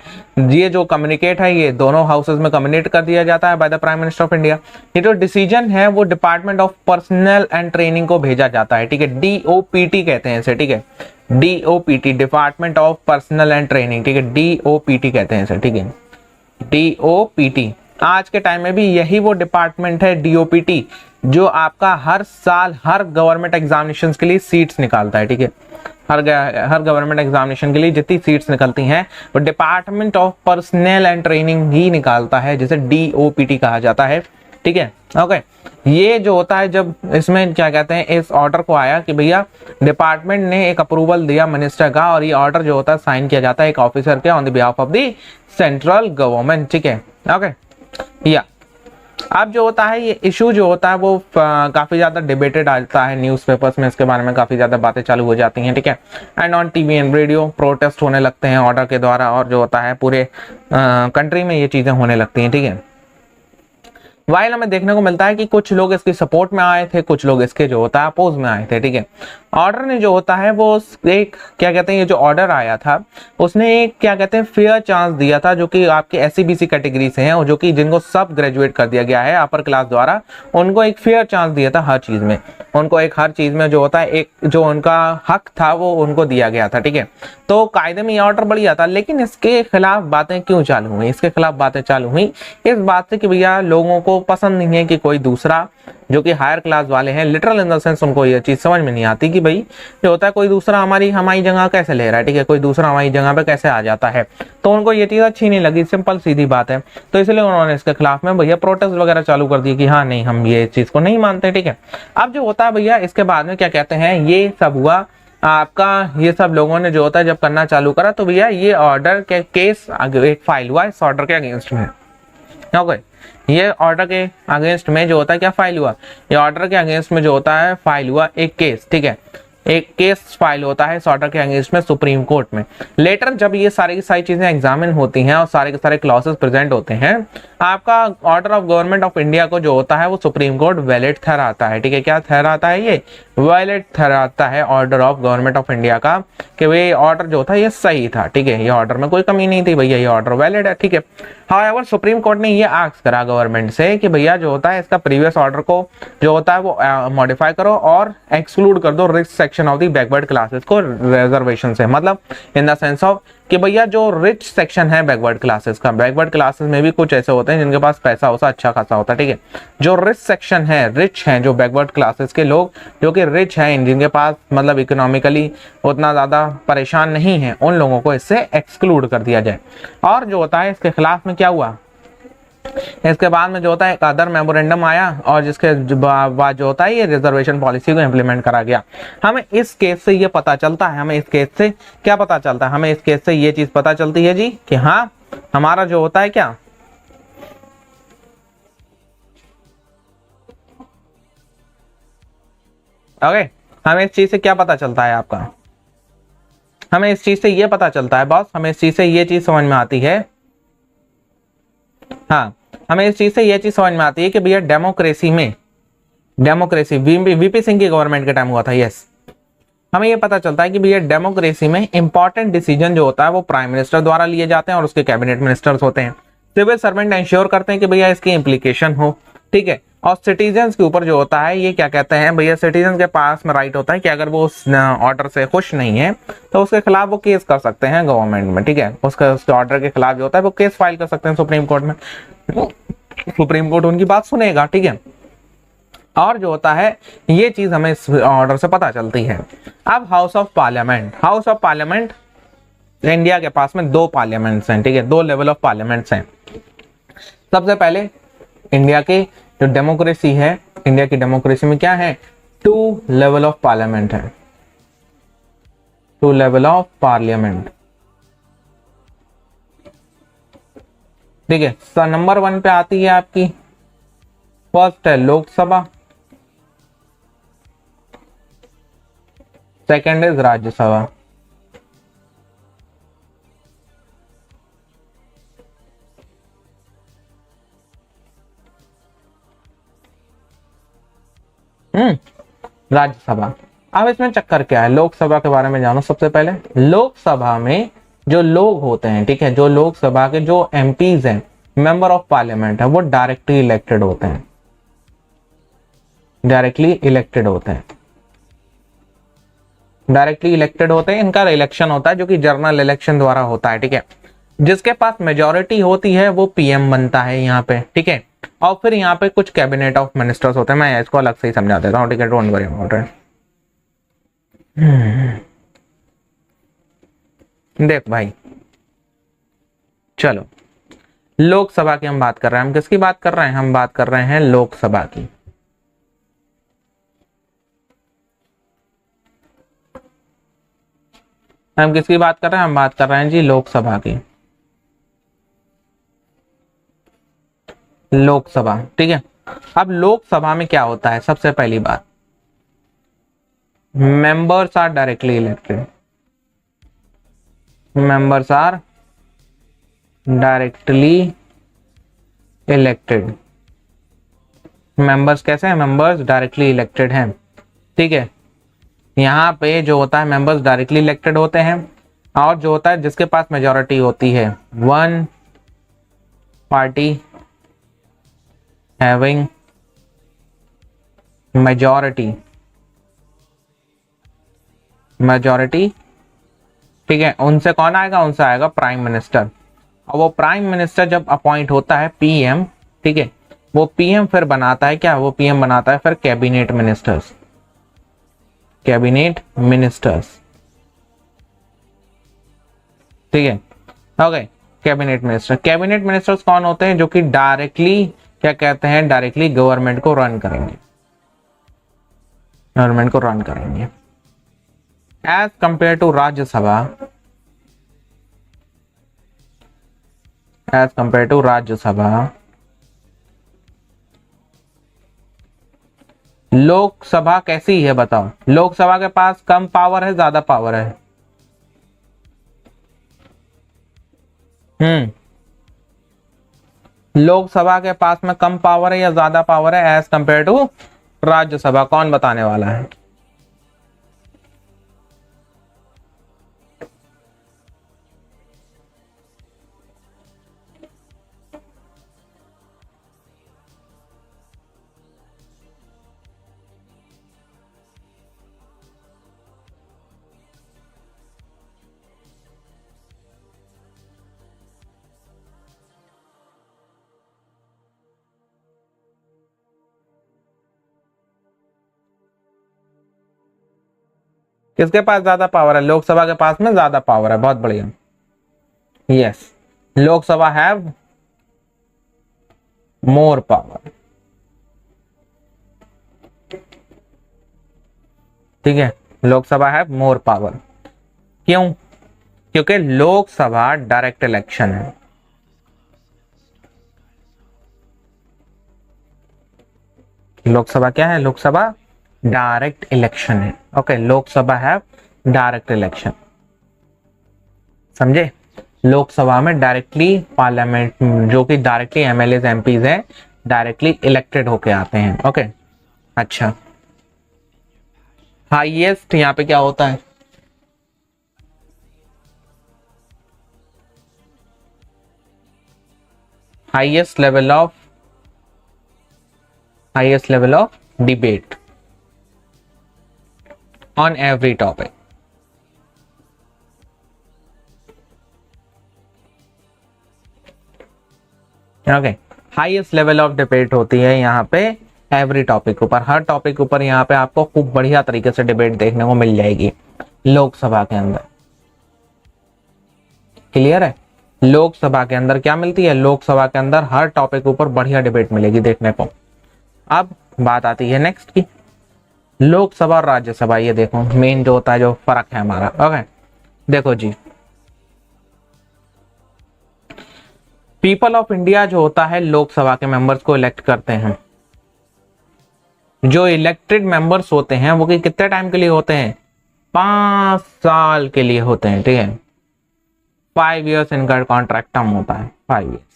ये जो कम्युनिकेट है ये दोनों हाउसेस में कम्युनिकेट कर दिया जाता है by the prime minister of India. ये जो डिसीजन है वो department of personnel and training को भेजा जाता है, ठीक है, DOPT कहते हैं इसे, ठीक है, DOPT department of personnel and training, ठीक है, DOPT कहते हैं इसे, ठीक है, DOPT। आज के टाइम में भी यही वो डिपार्टमेंट है DOPT जो आपका हर साल हर गवर्नमेंट एग्जामिनेशन के लिए सीट्स निकालता है, ठीक है, हर गवर्नमेंट एग्जामिनेशन के लिए जितनी सीट्स निकलती हैं वो department of personnel and training ही निकालता है, जिसे DOPT कहा जाता है, ठीक है। ओके, ये जो होता है जब इसमें क्या कहते हैं, इस ऑर्डर को आया कि भैया डिपार्टमेंट ने एक अप्रूवल दिया मिनिस्टर का, और ये ऑर्डर जो होता है साइन किया जाता है एक ऑफिसर के on the behalf of the central government, ठीक है। ओके, या अब जो होता है ये इशू जो होता है वो काफी ज्यादा डिबेटेड आता है न्यूज़पेपर्स में, इसके बारे में काफी ज्यादा बातें चालू हो जाती हैं, ठीक है। And on TV and radio protest होने लगते हैं ऑर्डर के द्वारा, और जो होता है पूरे कंट्री में ये चीजें होने लगती हैं, ठीक है। वाइल हमें देखने को मिलता है कि कुछ लोग इसकी सपोर्ट में आए थे, कुछ लोग इसके जो होता है अपोज में आए थे, ठीक है। ऑर्डर ने जो होता है वो एक क्या कहते हैं, ये जो ऑर्डर आया था उसने एक क्या कहते हैं फेयर चांस दिया था, जो कि आपके एससी बीसी कैटेगरी से हैं और जो कि जिनको सब ग्रेजुएट कर दिया गया है अपर क्लास द्वारा, उनको एक फेयर चांस दिया था हर चीज में, उनको एक हर चीज में जो होता है एक जो उनका हक था वो उनको दिया गया था, ठीक है। तो कायदे में ये ऑर्डर बढ़िया था, लेकिन इसके खिलाफ बातें क्यों चालू हुई, इसके खिलाफ बातें चालू हुई इस बात से कि भैया लोगों को पसंद नहीं है कि कोई दूसरा जो कि हायर क्लास वाले हैं, लिटरल इन द सेंस उनको ये चीज समझ में नहीं आती कि भाई जो होता है कोई दूसरा हमारी जगह कैसे ले रहा है, ठीक है, कोई दूसरा हमारी जगह पे कैसे आ जाता है, तो उनको ये चीज अच्छी नहीं लगी, सिंपल सीधी बात है। तो इसलिए उन्होंने इसके खिलाफ में भैया प्रोटेस्ट वगैरह चालू कर दिए कि हाँ नहीं हम ये चीज को नहीं मानते, ठीक है। अब जो होता है भैया इसके बाद में क्या कहते हैं, ये सब हुआ आपका, ये सब लोगों ने जो होता है जब करना चालू करा तो भैया ये ऑर्डर के केस एक फाइल हुआ इस ऑर्डर के अगेंस्ट में। ओके, ये ऑर्डर के अगेंस्ट में जो होता है क्या फाइल हुआ, ये ऑर्डर के अगेंस्ट में जो होता है फाइल हुआ एक केस, ठीक है, एक केस फाइल होता है इस ऑर्डर के अगेंस्ट में सुप्रीम कोर्ट में। लेटर जब ये सारी की सारी चीजें एग्जामिन होती हैं और सारे के सारे क्लॉसेस प्रेजेंट होते हैं, आपका order of government of India को जो होता है वो सुप्रीम कोर्ट वैलिड ठहराता है, ठीक है। क्या ठहराता है, ये वैलिड ठहराता है order of government of India का कि भाई ऑर्डर जो था ये सही था, ठीक है, ये ऑर्डर में कोई कमी नहीं थी भैया, ये ऑर्डर वैलिड है, ठीक है। हाउएवर सुप्रीम कोर्ट ने ये आस्क करा गवर्नमेंट से कि भैया जो होता है इसका प्रीवियस ऑर्डर को जो होता है वो मॉडिफाई करो और एक्सक्लूड कर दो rich section of the backward classes को रिजर्वेशन से, मतलब इन द सेंस ऑफ कि भैया जो रिच सेक्शन है बैकवर्ड क्लासेस का, बैकवर्ड क्लासेस में भी कुछ ऐसे होते हैं जिनके पास पैसा होता अच्छा खासा होता है, ठीक है। जो रिच सेक्शन है, रिच हैं जो बैकवर्ड क्लासेस के लोग जो कि रिच हैं, जिनके पास मतलब इकोनॉमिकली उतना ज्यादा परेशान नहीं है, उन लोगों को इससे एक्सक्लूड कर दिया जाए। और जो होता है इसके खिलाफ में क्या हुआ, इसके बाद में जो होता है एक अदर मेमोरेंडम आया और जिसके बाद जो होता है ये रिजर्वेशन पॉलिसी को इंप्लीमेंट करा गया। हमें इस केस से ये पता चलता है, हमें इस केस से क्या पता चलता है, हमें इस केस से ये चीज पता चलती है जी कि हाँ हमारा जो होता है क्या, ओके, हमें इस चीज से क्या पता चलता है आपका, हमें इस चीज से ये पता चलता है बॉस, हमें इस चीज से ये चीज समझ में आती है, हाँ हमें इस चीज से ये चीज समझ में आती है कि भैया डेमोक्रेसी में, डेमोक्रेसी वीपी सिंह की गवर्नमेंट के टाइम हुआ था, यस, हमें ये पता चलता है कि भैया डेमोक्रेसी में इंपॉर्टेंट डिसीजन जो होता है वो प्राइम मिनिस्टर द्वारा लिए जाते हैं और उसके कैबिनेट मिनिस्टर्स होते हैं। सिविल सर्वेंट इंश्योर करते हैं कि भैया इसकी इम्प्लीकेशन हो, ठीक है। और सिटीजन के ऊपर जो होता है ये क्या कहते हैं भैया, सिटीजन के पास में राइट होता है कि अगर वो उस ऑर्डर से खुश नहीं है तो उसके खिलाफ वो केस कर सकते हैं गवर्नमेंट में, ठीक है, उसके ऑर्डर के खिलाफ जो होता है वो केस फाइल कर सकते हैं सुप्रीम कोर्ट में, सुप्रीम कोर्ट उनकी बात सुनेगा, ठीक है। और जो होता है ये चीज हमें इस ऑर्डर से पता चलती है। अब house of parliament, house of parliament India के पास में दो पार्लियामेंट्स हैं, ठीक है, दो लेवल ऑफ पार्लियामेंट्स हैं। सबसे पहले इंडिया के जो डेमोक्रेसी है, इंडिया की डेमोक्रेसी में क्या है, टू लेवल ऑफ पार्लियामेंट है, टू लेवल ऑफ पार्लियामेंट, ठीक है। तो नंबर 1 पे आती है आपकी, फर्स्ट है लोकसभा, सेकंड इज राज्यसभा, राज्यसभा। अब इसमें चक्कर क्या है, लोकसभा के बारे में जानो सबसे पहले। लोकसभा में जो लोग होते हैं, ठीक है, जो लोकसभा के जो एमपीज हैं, मेंबर ऑफ पार्लियामेंट है, वो डायरेक्टली इलेक्टेड होते हैं, डायरेक्टली इलेक्टेड होते हैं, डायरेक्टली इलेक्टेड होते हैं। इनका इलेक्शन होता है जो कि जनरल इलेक्शन द्वारा होता है, ठीक है। जिसके पास मेजॉरिटी होती है वो पीएम बनता है यहाँ पे, ठीक है। और फिर यहाँ पे कुछ कैबिनेट ऑफ मिनिस्टर्स होते हैं, मैं इसको अलग से ही समझा देता हूँ, ठीक है, डोंट वरी अबाउट इट। देख भाई, चलो लोकसभा की हम बात कर रहे हैं। हम किसकी बात कर रहे हैं? हम बात कर रहे हैं लोकसभा की। हम किसकी बात कर रहे हैं? हम बात कर रहे हैं जी लोकसभा की। लोकसभा, ठीक है। अब लोकसभा में क्या होता है? सबसे पहली बात, members are directly elected. Members are directly elected. Members कैसे हैं? मेंबर्स डायरेक्टली इलेक्टेड हैं, ठीक है। यहाँ पे जो होता है मेंबर्स डायरेक्टली इलेक्टेड होते हैं, और जो होता है जिसके पास मेजोरिटी होती है, वन पार्टी हैविंग मेजोरिटी, ठीक है, उनसे कौन आएगा? उनसे आएगा प्राइम मिनिस्टर। और वो प्राइम मिनिस्टर जब अपॉइंट होता है पीएम, ठीक है, वो पीएम फिर बनाता है क्या? वो पीएम बनाता है फिर कैबिनेट मिनिस्टर्स। कैबिनेट मिनिस्टर्स, ठीक है, okay. Cabinet minister, cabinet ministers कौन होते हैं? जो कि डायरेक्टली क्या कहते हैं? डायरेक्टली गवर्नमेंट को रन करेंगे, गवर्नमेंट को रन करेंगे। As compare to Rajya Sabha, as compare to Rajya Sabha, Lok Sabha कैसी है बताओ? लोकसभा के पास कम पावर है, ज्यादा पावर है? लोकसभा के पास में कम पावर है या ज्यादा पावर है एज कंपेयर टू राज्यसभा? कौन बताने वाला है? किसके पास ज्यादा पावर है? लोकसभा के पास में ज्यादा पावर है, बहुत बढ़िया। Yes, Lok Sabha have more power, ठीक है, लोकसभा हैव मोर पावर। क्यों? क्योंकि लोकसभा डायरेक्ट इलेक्शन है। लोकसभा क्या है? लोकसभा डायरेक्ट इलेक्शन है, ओके। लोकसभा है डायरेक्ट इलेक्शन, समझे? लोकसभा में डायरेक्टली पार्लियामेंट, जो कि डायरेक्टली एमएलए एमपीज हैं, डायरेक्टली इलेक्टेड होके आते हैं, ओके। अच्छा, हाईएस्ट यहाँ पे क्या होता है? Highest level of debate on every topic, okay. Highest level of debate होती है यहाँ पे एवरी टॉपिक ऊपर, हर टॉपिक ऊपर यहाँ पे आपको खूब बढ़िया तरीके से डिबेट देखने को मिल जाएगी लोकसभा के अंदर। क्लियर है? लोकसभा के अंदर क्या मिलती है? लोकसभा के अंदर हर टॉपिक ऊपर बढ़िया डिबेट मिलेगी देखने को। अब बात आती है नेक्स्ट की, लोकसभा और राज्यसभा। ये देखो मेन जो होता है, जो फर्क है हमारा, ओके। देखो जी, पीपल ऑफ इंडिया जो होता है लोकसभा के मेंबर्स को इलेक्ट करते हैं। जो इलेक्टेड मेंबर्स होते हैं वो कितने टाइम के लिए होते हैं? 5 साल के लिए होते हैं, ठीक है। 5 years इनका कॉन्ट्रैक्ट टर्म होता है, 5 years।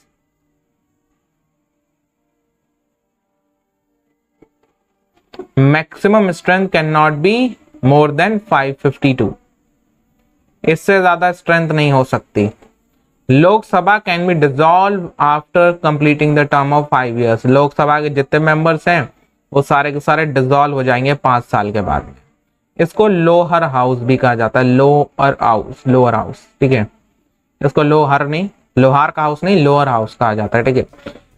Maximum strength can not be more than 552, इससे ज्यादा स्ट्रेंथ नहीं हो सकती। Lok Sabha can be dissolve after completing the term of 5 years। Lok Sabha के जितने मेंबर्स हैं वो सारे के सारे डिसॉल्व हो जाएंगे 5 साल के बाद में। इसको लोअर हाउस भी कहा जाता है, लोअर हाउस, ठीक है। इसको लोअर नहीं, लोहार का हाउस नहीं, लोअर हाउस कहा जाता है, ठीक है।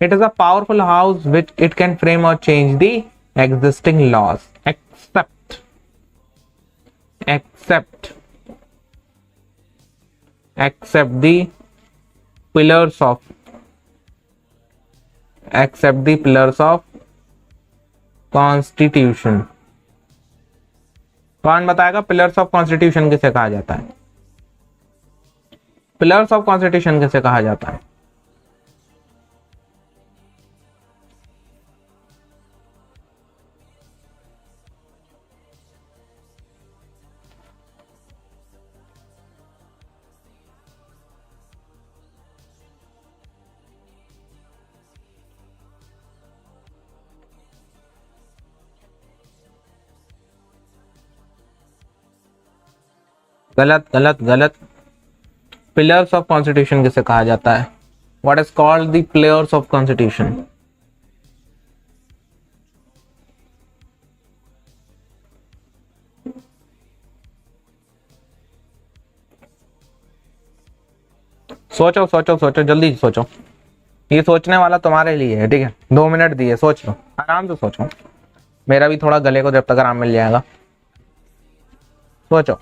It is a powerful house which it can frame और change the existing laws except the pillars of except the pillars of constitution. कौन बताएगा पिलर्स ऑफ कॉन्स्टिट्यूशन किसे कहा जाता है? पिलर्स ऑफ कॉन्स्टिट्यूशन किसे कहा जाता है? गलत गलत गलत। पिलर्स ऑफ कॉन्स्टिट्यूशन किसे कहा जाता है? What is called the pillars of constitution? सोचो सोचो सोचो, जल्दी सोचो। ये सोचने वाला तुम्हारे लिए है, ठीक है? 2 मिनट दिए, सोच लो, आराम से सोचो। मेरा भी थोड़ा गले को जब तक आराम मिल जाएगा। सोचो।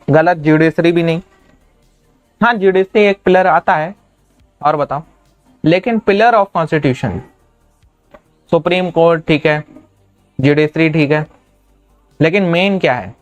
गलत, जुडिशरी भी नहीं। हाँ, जुडिशरी एक पिलर आता है, और बताओ। लेकिन pillar of constitution, supreme court ठीक है, जुडिशरी ठीक है, लेकिन मेन क्या है?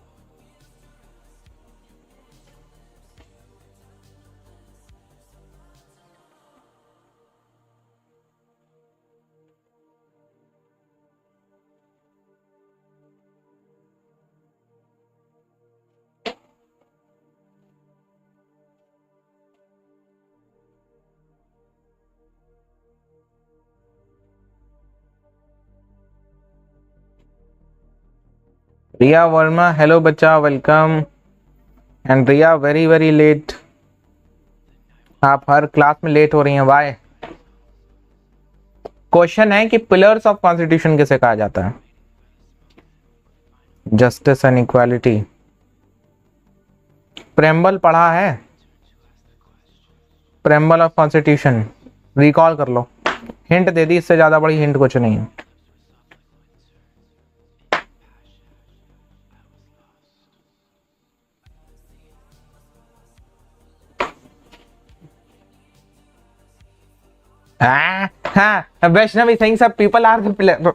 रिया वर्मा, हेलो बच्चा, welcome. And Riya very very late. आप हर क्लास में लेट हो रही हैं, वाई? क्वेश्चन है कि पिलर्स ऑफ कॉन्स्टिट्यूशन किसे कहा जाता है? Justice and equality. प्रेम्बल पढ़ा है? प्रेम्बल ऑफ कॉन्स्टिट्यूशन रिकॉल कर लो। हिंट दे दी, इससे ज्यादा बड़ी हिंट कुछ नहीं है। हाँ, वैष्णवी saying सब people are the pillar।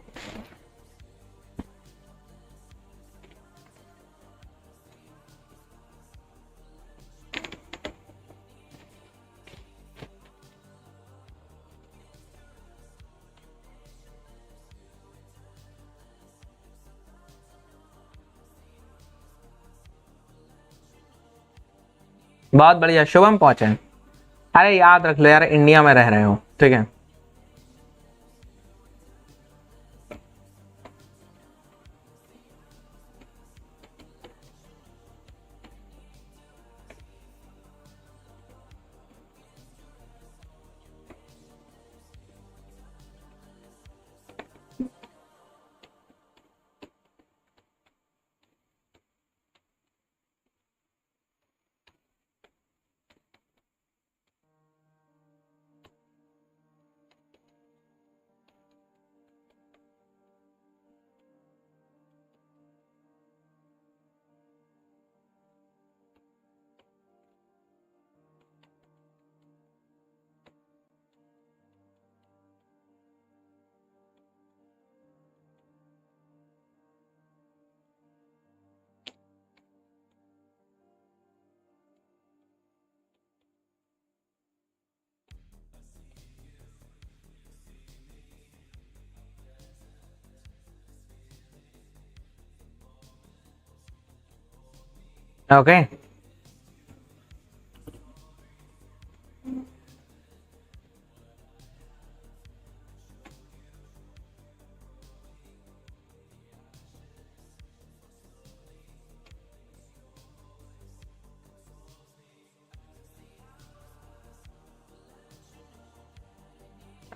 बहुत बढ़िया, शुभम पहुंचे। अरे याद रख लो यार, इंडिया में रह रहे हो, ठीक है? ओके,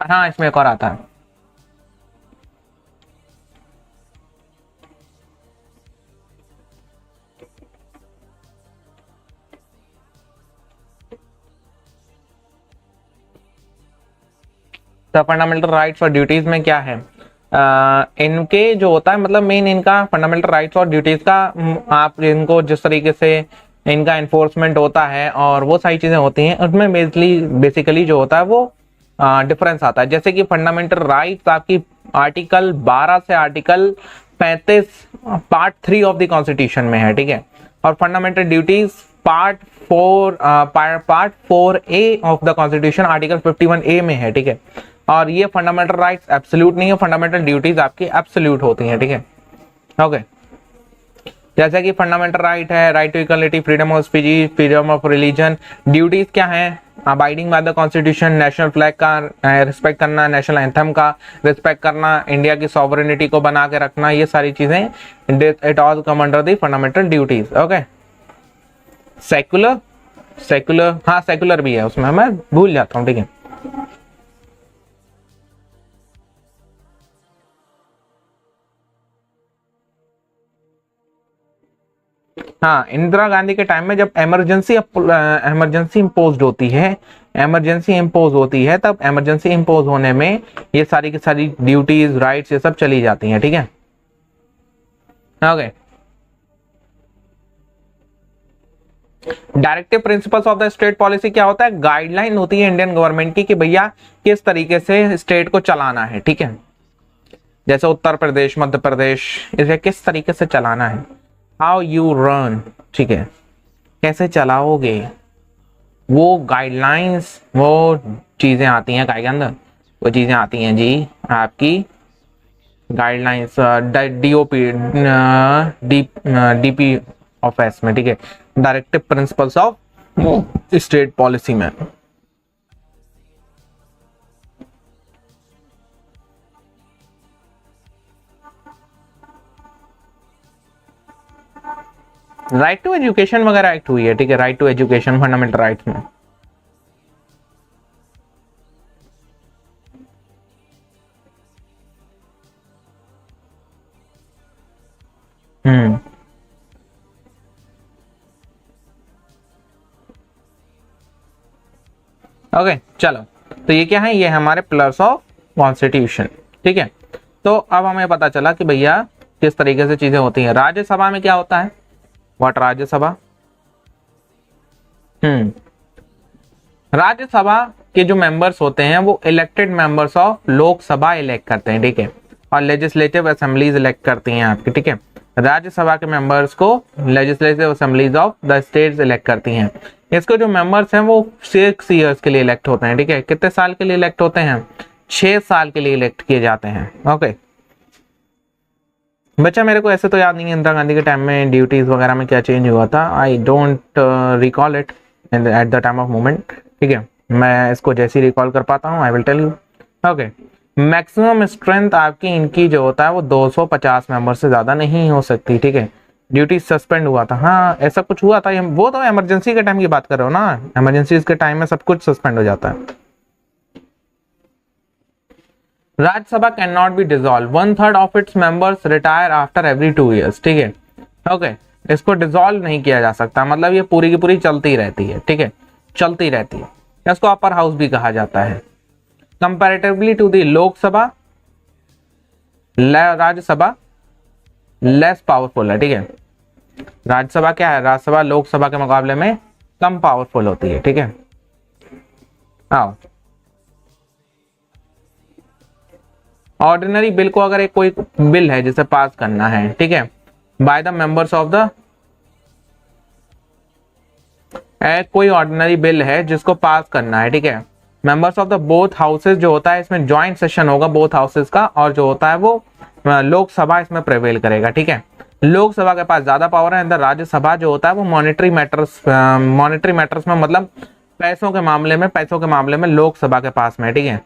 हाँ इसमें एक और आता है। तो फंडामेंटल राइट्स और ड्यूटीज में क्या है? इनके जो होता है, मतलब मेन इनका फंडामेंटल राइट्स और ड्यूटीज का, आप इनको जिस तरीके से इनका इन्फोर्समेंट होता है और वो सारी चीजें होती हैं। उसमें बेसिकली जो होता है वो डिफरेंस आता है। जैसे कि फंडामेंटल राइट्स आपकी आर्टिकल 12 से article 35 part 3 of the constitution में है, ठीक है। और fundamental duties part 4 A of the constitution article 51 ए में है, ठीक है। और ये फंडामेंटल राइट्स एब्सोल्यूट नहीं है, फंडामेंटल ड्यूटीज आपकी एब्सोल्यूट होती हैं, ठीक है। ओके, जैसे कि फंडामेंटल राइट है right to equality, freedom of speech, freedom of religion. Duties क्या है? Abiding by the constitution, national flag का रिस्पेक्ट करना, नेशनल एंथम का रिस्पेक्ट करना, इंडिया की सॉवरेनिटी को बना के रखना, ये सारी चीजें it all come under the fundamental duties. Okay, secular हाँ सेक्युलर भी है उसमें, मैं भूल जाता हूँ, ठीक है। हाँ, इंदिरा गांधी के टाइम में जब इमरजेंसी इम्पोज होती है, तब इमरजेंसी इम्पोज होने में ये सारी की सारी ड्यूटीज राइट्स ये सब चली जाती हैं, ठीक है। Okay, directive principles of the state policy क्या होता है? गाइडलाइन होती है इंडियन गवर्नमेंट की कि भैया किस तरीके से स्टेट को चलाना है, ठीक है। जैसे उत्तर प्रदेश, मध्य प्रदेश, इसे किस तरीके से चलाना है, हाउ यू रन, ठीक है, कैसे चलाओगे, वो गाइडलाइंस, वो चीजें आती हैं काय के अंदर, वो चीजें आती हैं जी आपकी guidelines DOP DP of S में, ठीक है, directive principles of state policy में। राइट टू एजुकेशन वगैरह एक्ट हुई है, ठीक है, right to education fundamental rights में। ओके, चलो, तो ये क्या है? ये हमारे प्लस ऑफ कॉन्स्टिट्यूशन, ठीक है। तो अब हमें पता चला कि भैया किस तरीके से चीजें होती हैं। राज्यसभा में क्या होता है? व्हाट राज्यसभा? राज्यसभा के जो मेंबर्स होते हैं वो elected members of Lok Sabha elect करते हैं, ठीक है, और लेजिस्लेटिव असेंबलीज इलेक्ट करती हैं आपकी, ठीक है। राज्यसभा के मेंबर्स को legislative assemblies of the states elect करती हैं। इसको जो मेंबर्स हैं वो 6 ईयर्स के लिए इलेक्ट होते हैं, ठीक है। कितने साल के लिए इलेक्ट होते हैं? 6 साल के लिए इलेक्ट किए जाते हैं। ओके बच्चा, मेरे को ऐसे तो याद नहीं है इंदिरा गांधी के टाइम में ड्यूटीज वगैरह में क्या चेंज हुआ था। I don't recall it at the time of moment, ठीक है। मैं इसको जैसे ही रिकॉल कर पाता हूँ I will tell you. Okay, maximum strength आपकी इनकी जो होता है वो 250 मेंबर से ज्यादा नहीं हो सकती, ठीक है। ड्यूटी सस्पेंड हुआ था, हाँ ऐसा कुछ हुआ था, वो तो इमरजेंसी के टाइम की बात कर रहे हो ना, इमरजेंसी के टाइम में सब कुछ सस्पेंड हो जाता है। Rajya Sabha can not be dissolve, 1/3 of its members retire after every 2 years, ठीक है। ओके, इसको डिसॉल्व नहीं किया जा सकता, मतलब ये पूरी की पूरी चलती रहती है, ठीक है, चलती रहती है। इसको अपर हाउस भी कहा जाता है। Comparatively to the Lok Sabha, Rajya Sabha less powerful है, ठीक है। राज्यसभा क्या है? राज्यसभा लोकसभा के मुकाबले में कम पावरफुल होती है, ठीक है। आओ, ऑर्डिनरी बिल को अगर एक कोई बिल है जिसे पास करना है, ठीक है, by the members of the, कोई ऑर्डिनरी बिल है जिसको पास करना है, ठीक है, members of the both houses जो होता है, इसमें ज्वाइंट सेशन होगा बोथ हाउसेस का, और जो होता है वो लोकसभा इसमें प्रेवेल करेगा, ठीक है। लोकसभा के पास ज्यादा पावर है, अंदर राज्यसभा जो होता है वो मॉनेटरी मैटर्स में, मतलब पैसों के मामले में लोकसभा के पास में, ठीक है।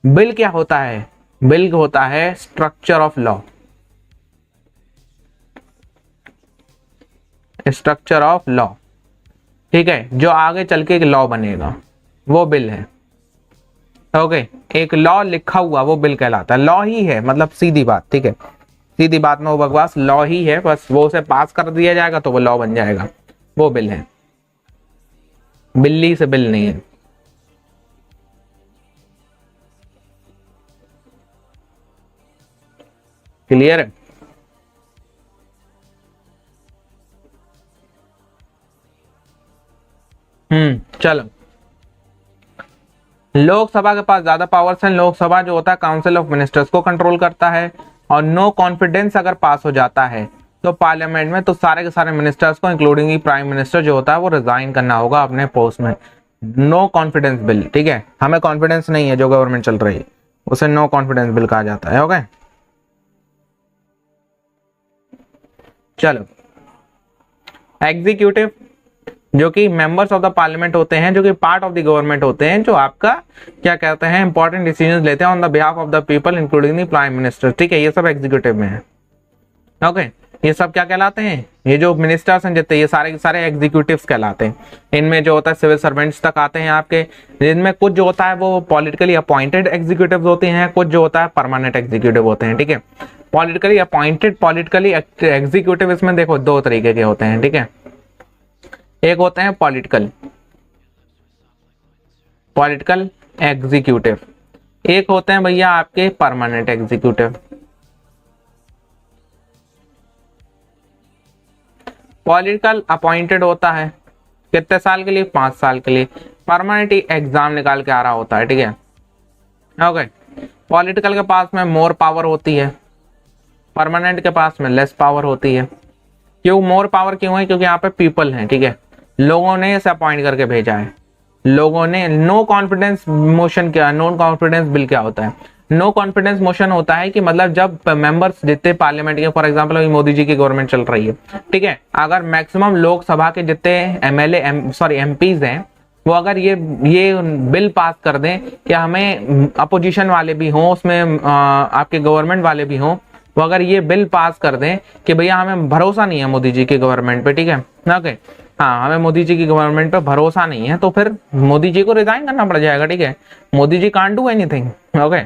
बिल क्या होता है? बिल होता है structure of law, structure of law, ठीक है, जो आगे चल के एक लॉ बनेगा वो बिल है। ओके, एक लॉ लिखा हुआ वो बिल कहलाता है, लॉ ही है, मतलब सीधी बात, ठीक है, सीधी बात में वो बकवास लॉ ही है, बस वो उसे पास कर दिया जाएगा तो वो लॉ बन जाएगा, वो बिल है, बिल्ली से बिल नहीं है। क्लियर है? चलो, लोकसभा के पास ज्यादा पावर्स हैं। लोकसभा जो होता है काउंसिल ऑफ मिनिस्टर्स को कंट्रोल करता है, और नो कॉन्फिडेंस अगर पास हो जाता है तो पार्लियामेंट में तो सारे के सारे मिनिस्टर्स को इंक्लूडिंग प्राइम मिनिस्टर जो होता है वो रिजाइन करना होगा अपने पोस्ट में। नो कॉन्फिडेंस बिल, ठीक है, हमें कॉन्फिडेंस नहीं है जो गवर्नमेंट चल रही है, उसे नो कॉन्फिडेंस बिल कहा जाता है। ओके, चलो, एग्जीक्यूटिव जो कि मेंबर्स ऑफ द पार्लियामेंट होते हैं, जो कि पार्ट ऑफ द गवर्नमेंट होते हैं, जो आपका क्या कहते हैं इंपॉर्टेंट डिसीजंस लेते हैं on the behalf of the people including the prime minister, ठीक है, ये सब एग्जीक्यूटिव में है। ओके, ये सब क्या कहलाते हैं, ये जो मिनिस्टर्स हैं जितने, ये सारे के सारे एग्जीक्यूटिव्स कहलाते हैं। इनमें जो होता है सिविल सर्वेंट्स तक आते हैं आपके, जिनमें कुछ जो होता है वो पॉलिटिकली अपॉइंटेड एग्जीक्यूटिव्स होते हैं, कुछ जो होता है परमानेंट एग्जीक्यूटिव होते हैं, ठीक है। पॉलिटिकली अपॉइंटेड, पॉलिटिकली एग्जीक्यूटिव, इसमें देखो दो तरीके के होते हैं, ठीक है। एक होते हैं पॉलिटिकल एग्जीक्यूटिव, एक होते हैं भैया आपके परमानेंट एग्जीक्यूटिव। पॉलिटिकल अपॉइंटेड होता है कितने साल के लिए, 5 साल के लिए, परमानेंट एग्जाम निकाल के आ रहा होता है, ठीक है। ओके, पॉलिटिकल के पास में मोर पावर होती है, परमानेंट के पास में लेस पावर होती है। क्यों मोर पावर क्यों है, क्योंकि यहाँ पे पीपल है, ठीक है, लोगों ने इसे अपॉइंट करके भेजा है, लोगों ने। नो कॉन्फिडेंस मोशन क्या, नो कॉन्फिडेंस बिल क्या होता है, नो कॉन्फिडेंस मोशन होता है कि मतलब जब मेंबर्स जितने पार्लियामेंट के, फॉर एग्जांपल अभी मोदी जी की गवर्नमेंट चल रही है, ठीक है, अगर मैक्सिमम लोकसभा के जितने एमएलए एमपीज हैं वो अगर ये बिल पास कर दें कि हमें अपोजिशन वाले भी हों उसमें, आपके गवर्नमेंट वाले भी हों, वो अगर ये बिल पास कर दें कि भैया हमें भरोसा नहीं है मोदी जी की गवर्नमेंट पे, ठीक है, ओके, हाँ हमें मोदी जी की गवर्नमेंट पे भरोसा नहीं है, तो फिर मोदी जी को रिजाइन करना पड़ जाएगा, ठीक है। Modi ji can't do anything, okay.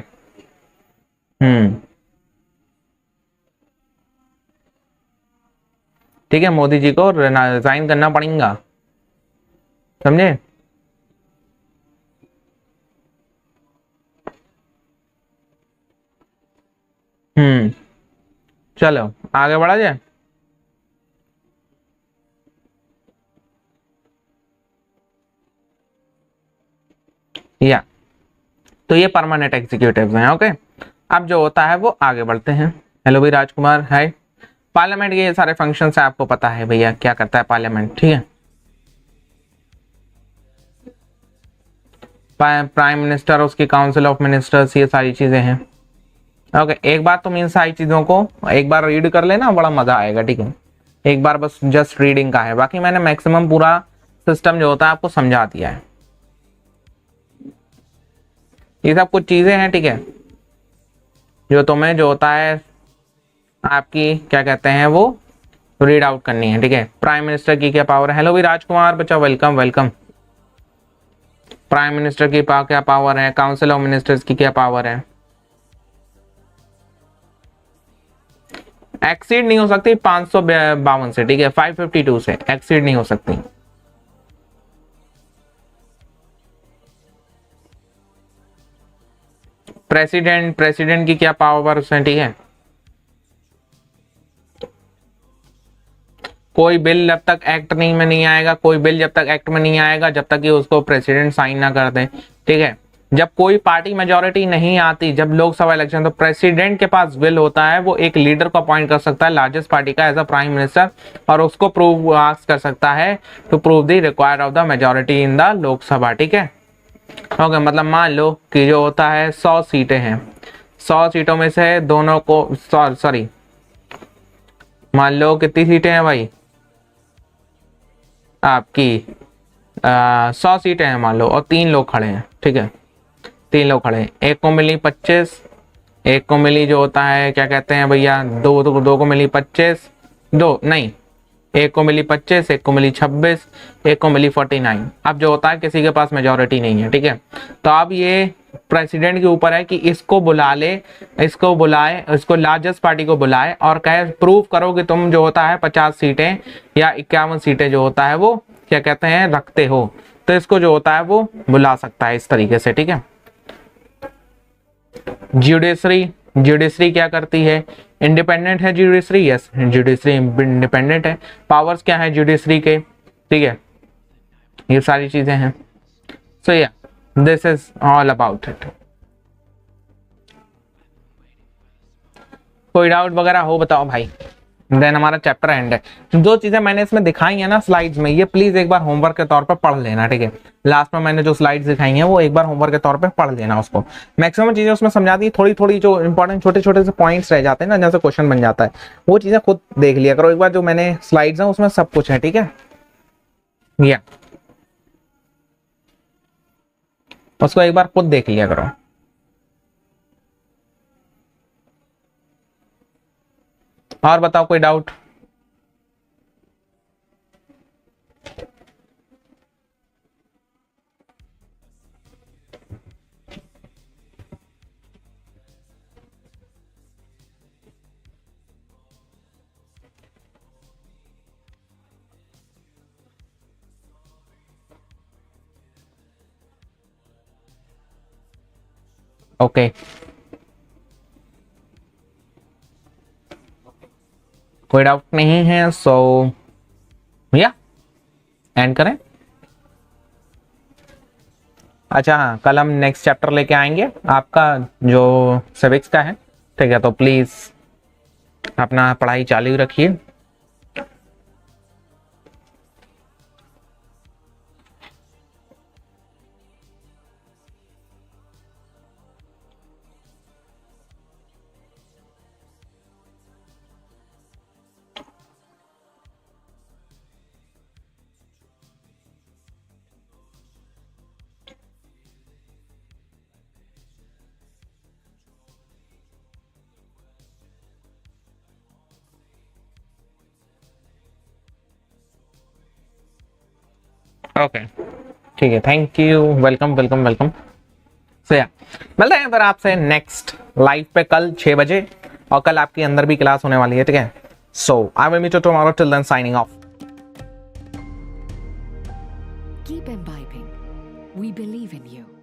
ठीक है, मोदी जी को रिजाइन करना पड़ेगा, समझे। चलो आगे बढ़ा जाए। या तो ये परमानेंट एग्जीक्यूटिव्स हैं, ओके। अब जो होता है वो आगे बढ़ते हैं। हेलो भाई राजकुमार, हाय। पार्लियामेंट के ये सारे फंक्शंस है, आपको पता है भैया क्या करता है पार्लियामेंट, ठीक है। प्राइम मिनिस्टर, उसकी काउंसिल ऑफ मिनिस्टर्स, ये सारी चीजें हैं, ओके। एक बार तुम इन सारी चीजों को एक बार रीड कर लेना, बड़ा मजा आएगा, ठीक है। एक बार बस जस्ट रीडिंग का है, बाकी मैंने मैक्सिमम पूरा सिस्टम जो होता है आपको समझा दिया है। ये सब कुछ चीजें हैं, ठीक है, जो तुम्हें जो होता है आपकी क्या कहते हैं वो रीड आउट करनी है, ठीक है। प्राइम मिनिस्टर की क्या पावर है, हेलो भी राजकुमार बच्चा, वेलकम वेलकम। प्राइम मिनिस्टर की क्या पावर है, काउंसिल ऑफ मिनिस्टर्स की क्या पावर है। एक्सीड नहीं हो सकती 552 से, ठीक है, 552 से एक्सीड नहीं हो सकती। प्रेसिडेंट की क्या पावर्स हैं, ठीक है। कोई बिल जब तक एक्ट में नहीं आएगा, कोई बिल जब तक एक्ट में नहीं आएगा जब तक कि उसको प्रेसिडेंट साइन ना कर दे, ठीक है। जब कोई पार्टी मेजोरिटी नहीं आती, जब लोकसभा इलेक्शन, तो प्रेसिडेंट के पास बिल होता है, वो एक लीडर को अपॉइंट कर सकता है लार्जेस्ट पार्टी का एज अ प्राइम मिनिस्टर, और उसको प्रूव आस्क कर सकता है to prove the required of the majority in the Lok Sabha, ठीक है। ओके, मतलब मान लो कि जो होता है 100 सीटें हैं, 100 सीटों में से दोनों को, सॉरी मान लो कितनी सीटें हैं भाई आपकी, 100 सीटें हैं मान लो, और 3 लोग खड़े हैं, ठीक है, 3 लोग खड़े हैं, एक को मिली 25, एक को मिली जो होता है क्या कहते हैं भैया, दो को मिली 25, दो नहीं, एक को मिली 25, एक को मिली 26, एक को मिली 49। अब जो होता है किसी के पास मेजोरिटी नहीं है, ठीक है। तो अब ये प्रेसिडेंट के ऊपर है कि इसको बुला ले, इसको बुलाए, इसको लार्जेस्ट पार्टी को बुलाए और कहे प्रूव करो कि तुम जो होता है 50 सीटें या 51 सीटें जो होता है वो क्या कहते हैं रखते हो, तो इसको जो होता है वो बुला सकता है इस तरीके से, ठीक है। जुडिशरी क्या करती है, इंडिपेंडेंट है जुडिशरी, यस जुडिशरी इंडिपेंडेंट है। पावर्स क्या है जुडिशरी के, ठीक है, ये सारी चीजें हैं। सो या this is all about it. कोई डाउट वगैरह हो बताओ भाई, देन हमारा चैप्टर एंड है। जो चीजें मैंने इसमें दिखाई है ना स्लाइड्स में, ये प्लीज एक बार होमवर्क के तौर पर पढ़ लेना, ठीक है। लास्ट में मैंने जो स्लाइड्स दिखाई हैं वो एक बार होमवर्क के तौर पे पढ़ लेना उसको। मैक्सिमम चीजें उसमें समझा दी, थोड़ी थोड़ी जो इंपॉर्टेंट छोटे छोटे से पॉइंट्स रह जाते हैं ना, जैसे क्वेश्चन बन जाता है, वो चीजें खुद देख लिया करो एक बार। जो मैंने स्लाइड्स हैं उसमें सब कुछ है, ठीक है। या उसको एक बार खुद देख लिया करो। और बताओ कोई डाउट? ओके कोई डाउट नहीं है, सो या एंड करें। अच्छा हाँ, कल हम नेक्स्ट चैप्टर लेके आएंगे आपका जो सिविक्स का है, ठीक है। तो प्लीज अपना पढ़ाई चालू रखिए। ओके ठीक है, thank you, welcome welcome welcome. So या मिलते हैं फिर आपसे नेक्स्ट लाइव पे कल 6 बजे, और कल आपकी अंदर भी क्लास होने वाली है, ठीक है। So I will meet you tomorrow, till then signing off. Keep imbibing. We believe in you.